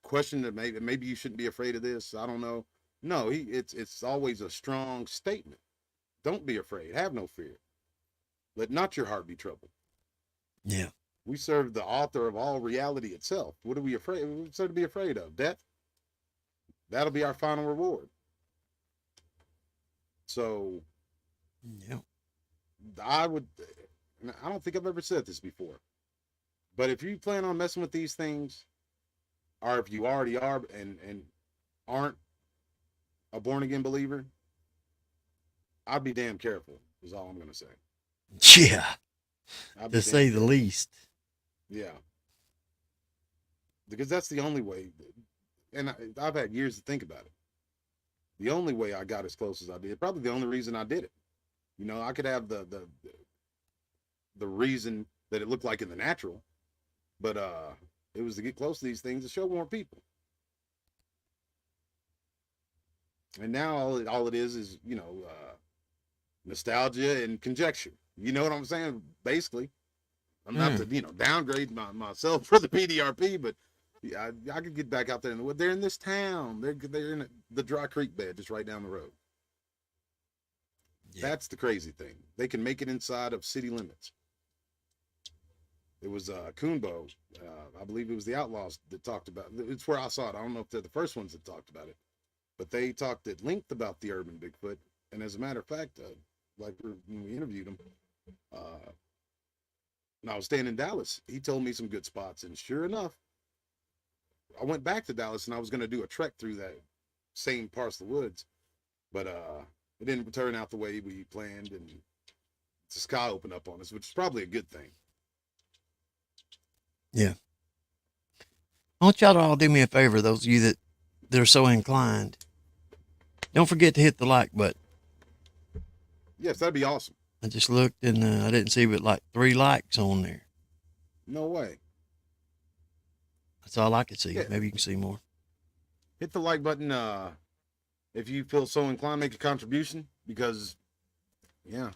Speaker 1: question that maybe you shouldn't be afraid of this. I don't know. No, it's always a strong statement. Don't be afraid. Have no fear. Let not your heart be troubled.
Speaker 2: Yeah.
Speaker 1: We serve the author of all reality itself. What are we afraid? What is there to be afraid of? Death? That'll be our final reward. So,
Speaker 2: yeah,
Speaker 1: I don't think I've ever said this before, but if you plan on messing with these things, or if you already are and aren't a born again believer, I'd be damn careful, is all I'm going to say.
Speaker 2: Yeah. To say the least.
Speaker 1: Yeah. Because that's the only way. And I've had years to think about it. The only way I got as close as I did, probably the only reason I did it. I could have the reason that it looked like in the natural, but it was to get close to these things to show more people. And now all it is nostalgia and conjecture. You know what I'm saying? Basically, I'm not to downgrade myself for the PDRP, but yeah, I could get back out there in the wood. They're in this town. They're in the Dry Creek bed, just right down the road. Yeah. That's the crazy thing. They can make it inside of city limits. It was Coonbo. I believe it was the Outlaws that talked about it. It's where I saw it. I don't know if they're the first ones that talked about it, but they talked at length about the urban Bigfoot. And as a matter of fact, like when we interviewed him, and I was staying in Dallas, he told me some good spots. And sure enough, I went back to Dallas and I was going to do a trek through that same parcel of woods, but it didn't turn out the way we planned, and the sky opened up on us, which is probably a good thing.
Speaker 2: Yeah. I want y'all to all do me a favor, those of you that are so inclined. Don't forget to hit the like button.
Speaker 1: Yes, that'd be awesome.
Speaker 2: I just looked and I didn't see but like 3 likes on there.
Speaker 1: No way.
Speaker 2: That's all I could see.
Speaker 1: Yeah.
Speaker 2: Maybe you can see more.
Speaker 1: Hit the like button if you feel so inclined, make a contribution, because, yeah,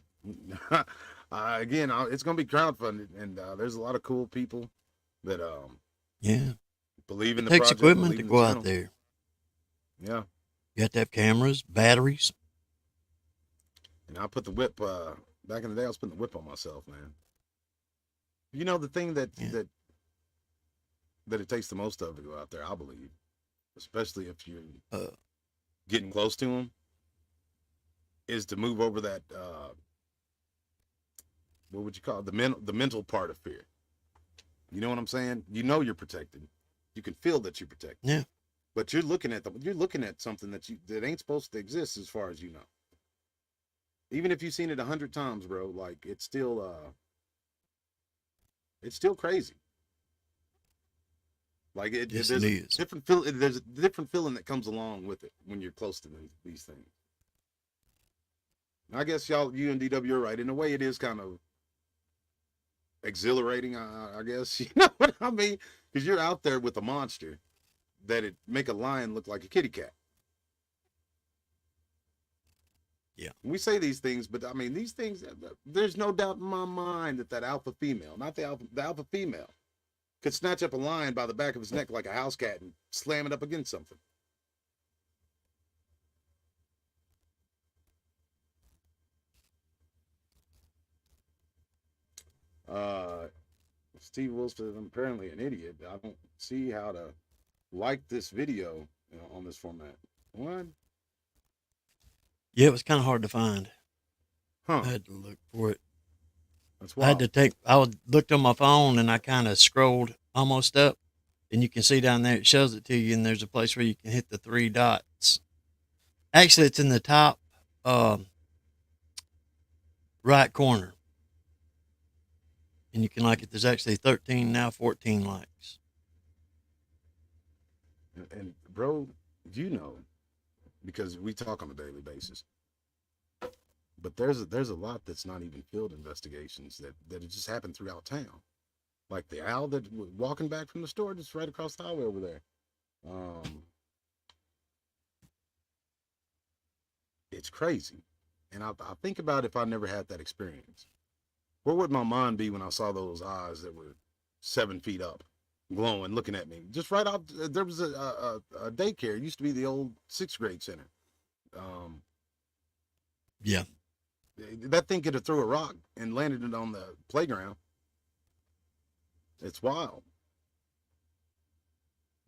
Speaker 1: again, it's going to be crowdfunded, and there's a lot of cool people that believe in the project. It takes
Speaker 2: equipment to go out there.
Speaker 1: Yeah.
Speaker 2: You have to have cameras, batteries.
Speaker 1: And I put the whip, back in the day, I was putting the whip on myself, man. The thing that it takes the most of to go out there, I believe, especially if you're getting close to them, is to move over that, what would you call it? The mental part of fear. You know what I'm saying? You're protected. You can feel that you're protected.
Speaker 2: Yeah.
Speaker 1: But you're looking at something that ain't supposed to exist, as far as you know. Even if you've seen it 100 times, bro, like it's still crazy. Like
Speaker 2: yes,
Speaker 1: there's
Speaker 2: it is.
Speaker 1: There's a different feeling that comes along with it when you're close to these things. I guess you and DW are right. In a way, it is kind of exhilarating, I guess. You know what I mean? Because you're out there with a monster that it make a lion look like a kitty cat.
Speaker 2: Yeah.
Speaker 1: We say these things, but I mean, these things, there's no doubt in my mind that alpha female, not the alpha female, could snatch up a lion by the back of his neck like a house cat and slam it up against something. Steve Wilson, I'm apparently an idiot. I don't see how to like this video on this format. What?
Speaker 2: Yeah, it was kind of hard to find.
Speaker 1: Huh.
Speaker 2: I had to look for it.
Speaker 1: That's wild.
Speaker 2: I looked on my phone and I kind of scrolled almost up, and you can see down there, it shows it to you, and there's a place where you can hit the 3 dots. Actually, it's in the top right corner. And you can like it. There's actually 13, now 14 likes.
Speaker 1: And bro, because we talk on a daily basis, but there's a lot that's not even field investigations that it just happened throughout town. Like the owl that was walking back from the store just right across the highway over there. It's crazy. And I think about if I never had that experience, where would my mind be when I saw those eyes that were 7 feet up, glowing, looking at me? Just right off, there was a daycare. It used to be the old 6th grade center.
Speaker 2: Yeah.
Speaker 1: That thing could have threw a rock and landed it on the playground. It's wild.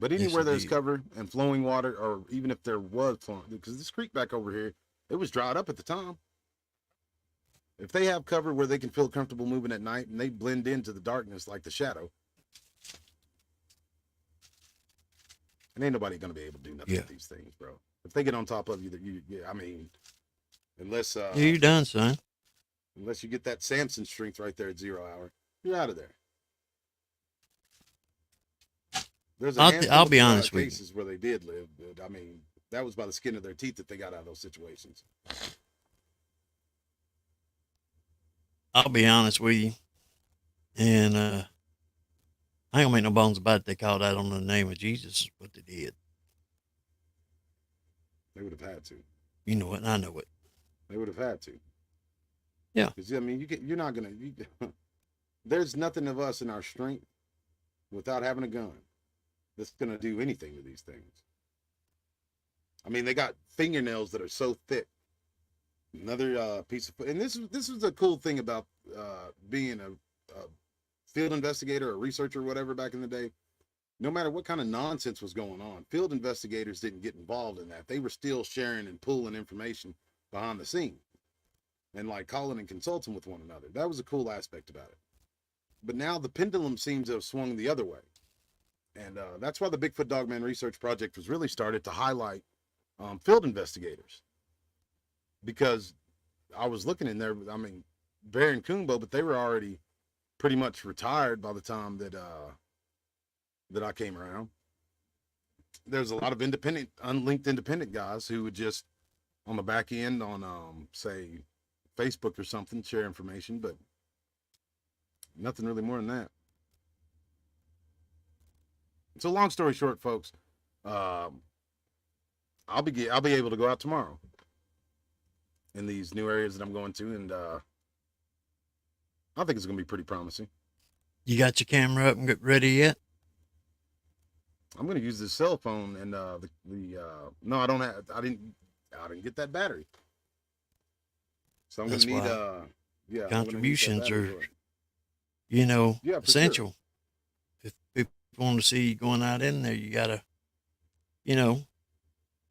Speaker 1: But anywhere there's cover and flowing water, or even if there was flowing, because this creek back over here, it was dried up at the time. If they have cover where they can feel comfortable moving at night and they blend into the darkness like the shadow, and ain't nobody gonna be able to do nothing with these things, bro. If they get on top of you, I mean, unless
Speaker 2: you're done, son.
Speaker 1: Unless you get that Samson strength right there at 0 hour, you're out of there. There's
Speaker 2: I'll be honest with you.
Speaker 1: Cases where they did live, but I mean, That was by the skin of their teeth that they got out of those situations.
Speaker 2: I'll be honest with you, and I ain't gonna make no bones about it. They called out on the name of Jesus, is what they did.
Speaker 1: They would have had to.
Speaker 2: You know it, and I know it.
Speaker 1: They would have had to.
Speaker 2: Yeah.
Speaker 1: Because I mean, you're not gonna. There's nothing of us in our strength without having a gun that's gonna do anything to these things. I mean, they got fingernails that are so thick. Another piece of, and this was a cool thing about being a field investigator or researcher or whatever back in the day. No matter what kind of nonsense was going on, field investigators didn't get involved in that. They were still sharing and pulling information behind the scenes and like calling and consulting with one another. That was a cool aspect about it. But now the pendulum seems to have swung the other way. And that's why the Bigfoot Dogman Research Project was really started to highlight field investigators. Because I was looking in there, I mean, Bear and Coonbo, but they were already pretty much retired by the time that I came around. There's a lot of independent, unlinked independent guys who would just on the back end on say Facebook or something share information, but nothing really more than that. So long story short, folks, I'll be able to go out tomorrow in these new areas that I'm going to, and I think it's going to be pretty promising.
Speaker 2: You got your camera up and get ready yet?
Speaker 1: I'm going to use this cell phone, and no, I don't have. I didn't get that battery, so I'm going to need
Speaker 2: contributions are, you know, essential. Sure. If people want to see you going out in there, you got to, you know,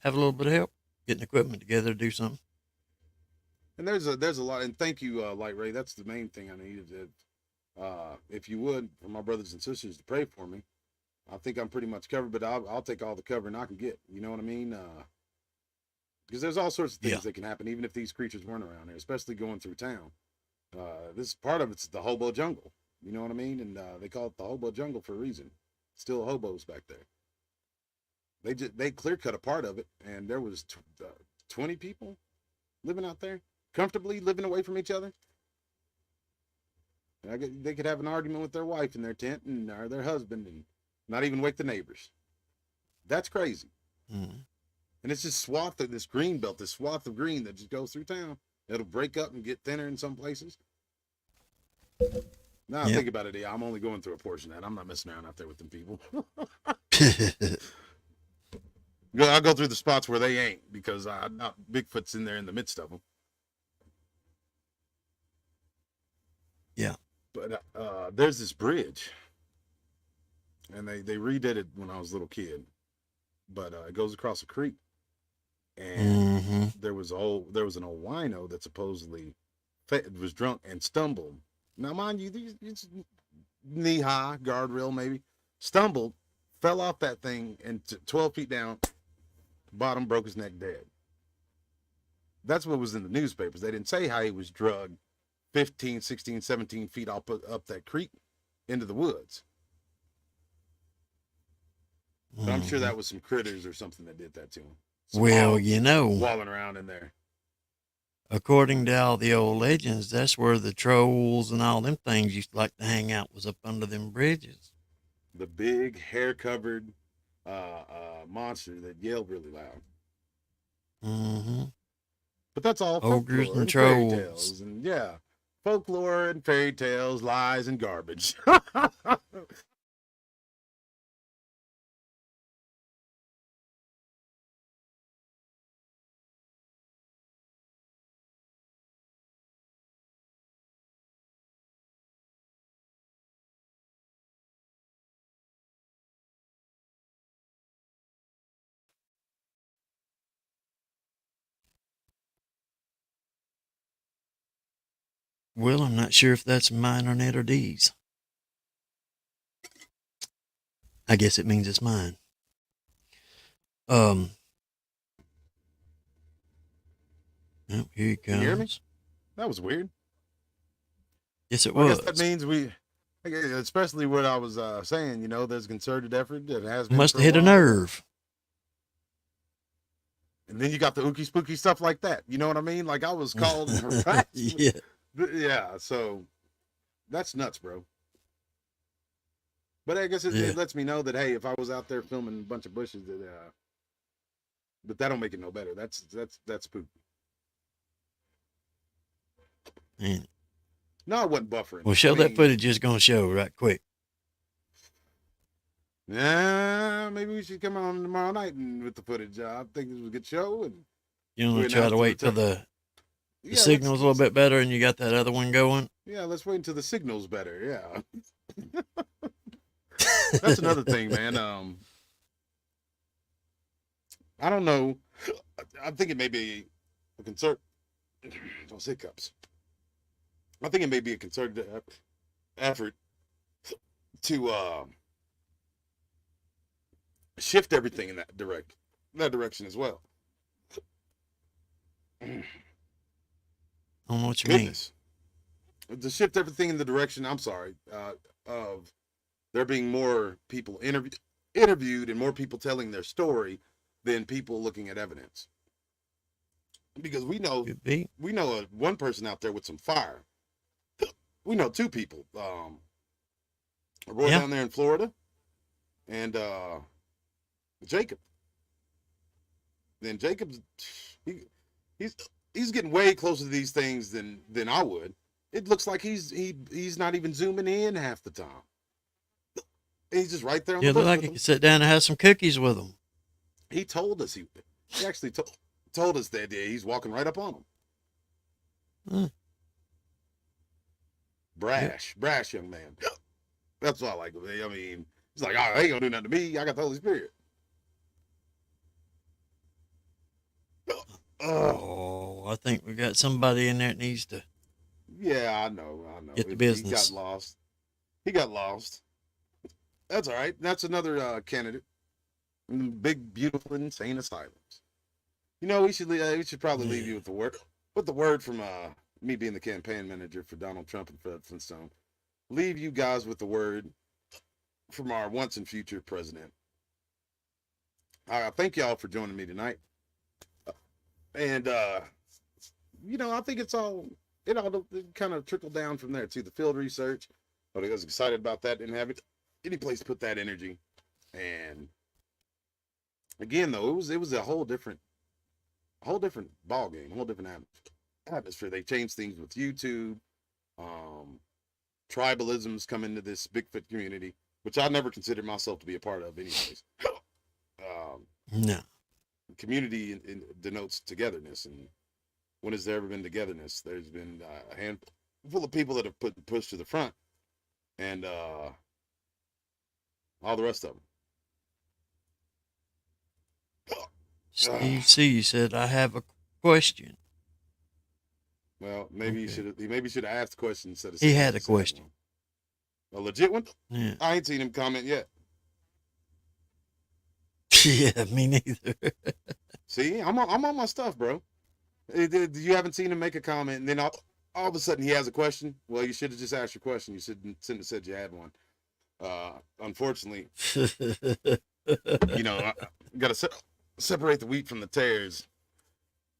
Speaker 2: have a little bit of help getting equipment together to do something.
Speaker 1: And there's a lot, and thank you, Light Ray. That's the main thing I needed. If you would, for my brothers and sisters to pray for me, I think I'm pretty much covered. But I'll take all the covering I can get. You know what I mean? Because there's all sorts of things that can happen, even if these creatures weren't around here, especially going through town. This part of it's the hobo jungle. You know what I mean? And they call it the hobo jungle for a reason. Still hobos back there. They clear cut a part of it, and there was 20 people living out there, comfortably living away from each other. They could have an argument with their wife in their tent or their husband and not even wake the neighbors. That's crazy.
Speaker 2: Mm-hmm.
Speaker 1: And it's just swath of this green belt, this swath of green that just goes through town. It'll break up and get thinner in some places. Now I think about it, I'm only going through a portion of that. I'm not messing around out there with them people. I'll go through the spots where they ain't, because Bigfoot's in there in the midst of them.
Speaker 2: Yeah.
Speaker 1: But there's this bridge, and they redid it when I was a little kid, but it goes across a creek, and there was an old wino that supposedly was drunk and stumbled. Now, mind you, it's knee high, guardrail maybe, stumbled, fell off that thing, and 12 feet down, bottom, broke his neck, dead. That's what was in the newspapers. They didn't say how he was drugged 15, 16, 17 feet up that creek into the woods. But I'm sure that was some critters or something that did that to him.
Speaker 2: Well, you know,
Speaker 1: walling around in there.
Speaker 2: According to all the old legends, that's where the trolls and all them things used to like to hang out, was up under them bridges.
Speaker 1: The big hair-covered monster that yelled really loud.
Speaker 2: Mm-hmm.
Speaker 1: But that's all
Speaker 2: ogres and trolls.
Speaker 1: Fairy tales and folklore and fairy tales, lies and garbage.
Speaker 2: Well, I'm not sure if that's mine or Ned or D's. I guess it means it's mine. Oh, here he comes.
Speaker 1: Can you hear me? That was weird.
Speaker 2: Yes, it was.
Speaker 1: I guess that means especially what I was saying, there's concerted effort that has been.
Speaker 2: Must have hit a nerve.
Speaker 1: And then you got the ooky spooky stuff like that. You know what I mean? Like I was called and harassed.
Speaker 2: Yeah.
Speaker 1: Yeah. So that's nuts, bro. But I guess
Speaker 2: Yeah.
Speaker 1: it lets me know that, hey, if I was out there filming a bunch of bushes, that but that don't make it no better. That's spooky.
Speaker 2: Man.
Speaker 1: No, I wasn't buffering.
Speaker 2: Well, show
Speaker 1: I
Speaker 2: that
Speaker 1: mean,
Speaker 2: footage is going to show right quick.
Speaker 1: Yeah, maybe we should come on tomorrow night and with the footage. I think this was a good show, and
Speaker 2: You want
Speaker 1: we
Speaker 2: to try
Speaker 1: announced
Speaker 2: to
Speaker 1: the
Speaker 2: wait till
Speaker 1: return.
Speaker 2: the
Speaker 1: Yeah,
Speaker 2: signal's a little bit better and you got that other one going?
Speaker 1: Yeah, let's wait until the signal's better. Yeah, that's another thing, man. I don't know. I think it may be a concern. Those hiccups. I think it may be a concerted effort to shift everything in that direction as well.
Speaker 2: I don't know what you
Speaker 1: Goodness. To shift everything in the direction, I'm sorry, of there being more people interviewed and more people telling their story than people looking at evidence. Because we know
Speaker 2: mean. Could be.
Speaker 1: one person out there with some fire. We know two people. A boy
Speaker 2: Yeah.
Speaker 1: down there in Florida, and Jacob. Then Jacob's he's getting way closer to these things than I would. It looks like he's not even zooming in half the time. He's just right there on
Speaker 2: Yeah,
Speaker 1: the
Speaker 2: look
Speaker 1: bush
Speaker 2: like
Speaker 1: with
Speaker 2: you
Speaker 1: them.
Speaker 2: could sit down and have some cookies with them.
Speaker 1: He told us he actually told us that he's walking right up on him.
Speaker 2: Huh.
Speaker 1: Brash young man. That's what I like. I mean, he's like, oh, they ain't gonna do nothing to me. I got the Holy Spirit.
Speaker 2: Oh, I think we got somebody in there that needs to
Speaker 1: Yeah, I know.
Speaker 2: get the business.
Speaker 1: He got lost. That's all right. That's another candidate. Big, beautiful, insane asylums. You know, we should probably leave you with the word from me being the campaign manager for Donald Trump and Fred Flintstone. Leave you guys with the word from our once and future president. Thank y'all for joining me tonight. And you know, I think it all kind of trickled down from there too. The field research, but I was excited about that. Didn't have any place to put that energy. And again, though, it was a whole different ball game, a whole different atmosphere. They changed things with YouTube. Tribalisms come into this Bigfoot community, which I never considered myself to be a part of, anyways.
Speaker 2: No.
Speaker 1: Community denotes togetherness, and when has there ever been togetherness? There's been a handful of people that have pushed to the front, and all the rest of them.
Speaker 2: Steve C said, I have a question.
Speaker 1: Well, maybe he should have asked the question instead of
Speaker 2: He had a question.
Speaker 1: A legit one?
Speaker 2: Yeah.
Speaker 1: I ain't seen him comment yet.
Speaker 2: Yeah, me neither.
Speaker 1: See, I'm on my stuff, bro. You haven't seen him make a comment, and then all of a sudden he has a question. Well, you should have just asked your question. You shouldn't have said you had one. Unfortunately, you know, I got to separate the wheat from the tares.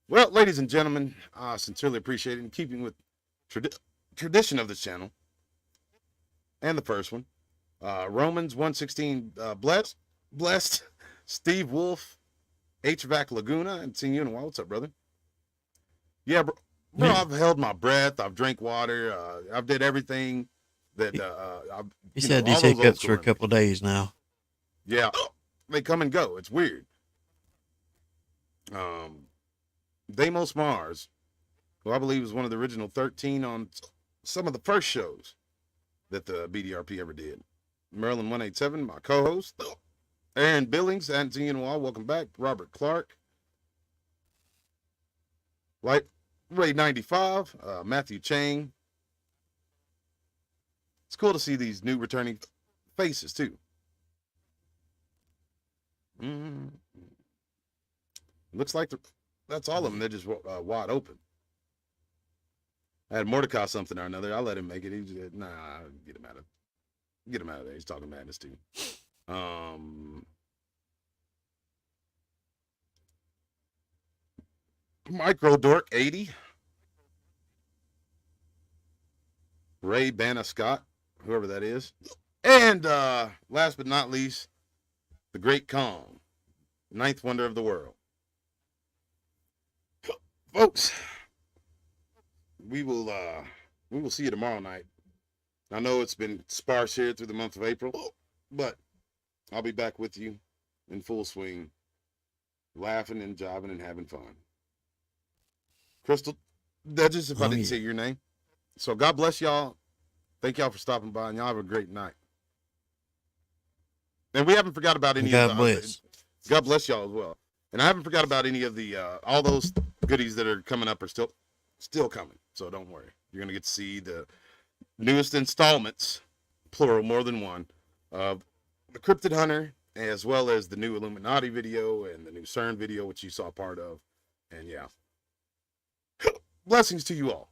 Speaker 1: Well, ladies and gentlemen, I sincerely appreciate it. In keeping with tradition of this channel and the first one, Romans 1:16, blessed Steve Wolf, HVAC Laguna, and seeing you in a while. What's up, brother? Yeah, bro.
Speaker 2: Yeah.
Speaker 1: I've held my breath. I've drank water. I've did everything that
Speaker 2: He's had these hiccups for a couple of days now.
Speaker 1: Yeah, they come and go. It's weird. Deimos Mars, who I believe was one of the original 13 on some of the first shows that the BDRP ever did. Maryland 187, my co-host. Aaron Billings, hadn't seen you in a while. Welcome back. Robert Clark. Light Ray 95, Matthew Chang. It's cool to see these new returning faces too. Looks like that's all of them. They're just wide open. I had Mordecai something or another. I let him make it. He just, nah, get him out of there. He's talking madness too. Micro Dork 80, Ray Banna Scott, whoever that is, and last but not least, the Great Kong, ninth wonder of the world. Folks, we will see you tomorrow night. I know it's been sparse here through the month of April, but I'll be back with you in full swing, laughing and jiving and having fun. Crystal, that's just if I didn't say your name. So God bless y'all. Thank y'all for stopping by, and y'all have a great night. And we haven't forgot about any of the...
Speaker 2: bless.
Speaker 1: God bless y'all as well. And I haven't forgot about any of the... all those goodies that are coming up are still coming. So don't worry. You're going to get to see the newest installments, plural, more than one, of The Cryptid Hunter, as well as the new Illuminati video and the new CERN video, which you saw part of. And yeah. Blessings to you all.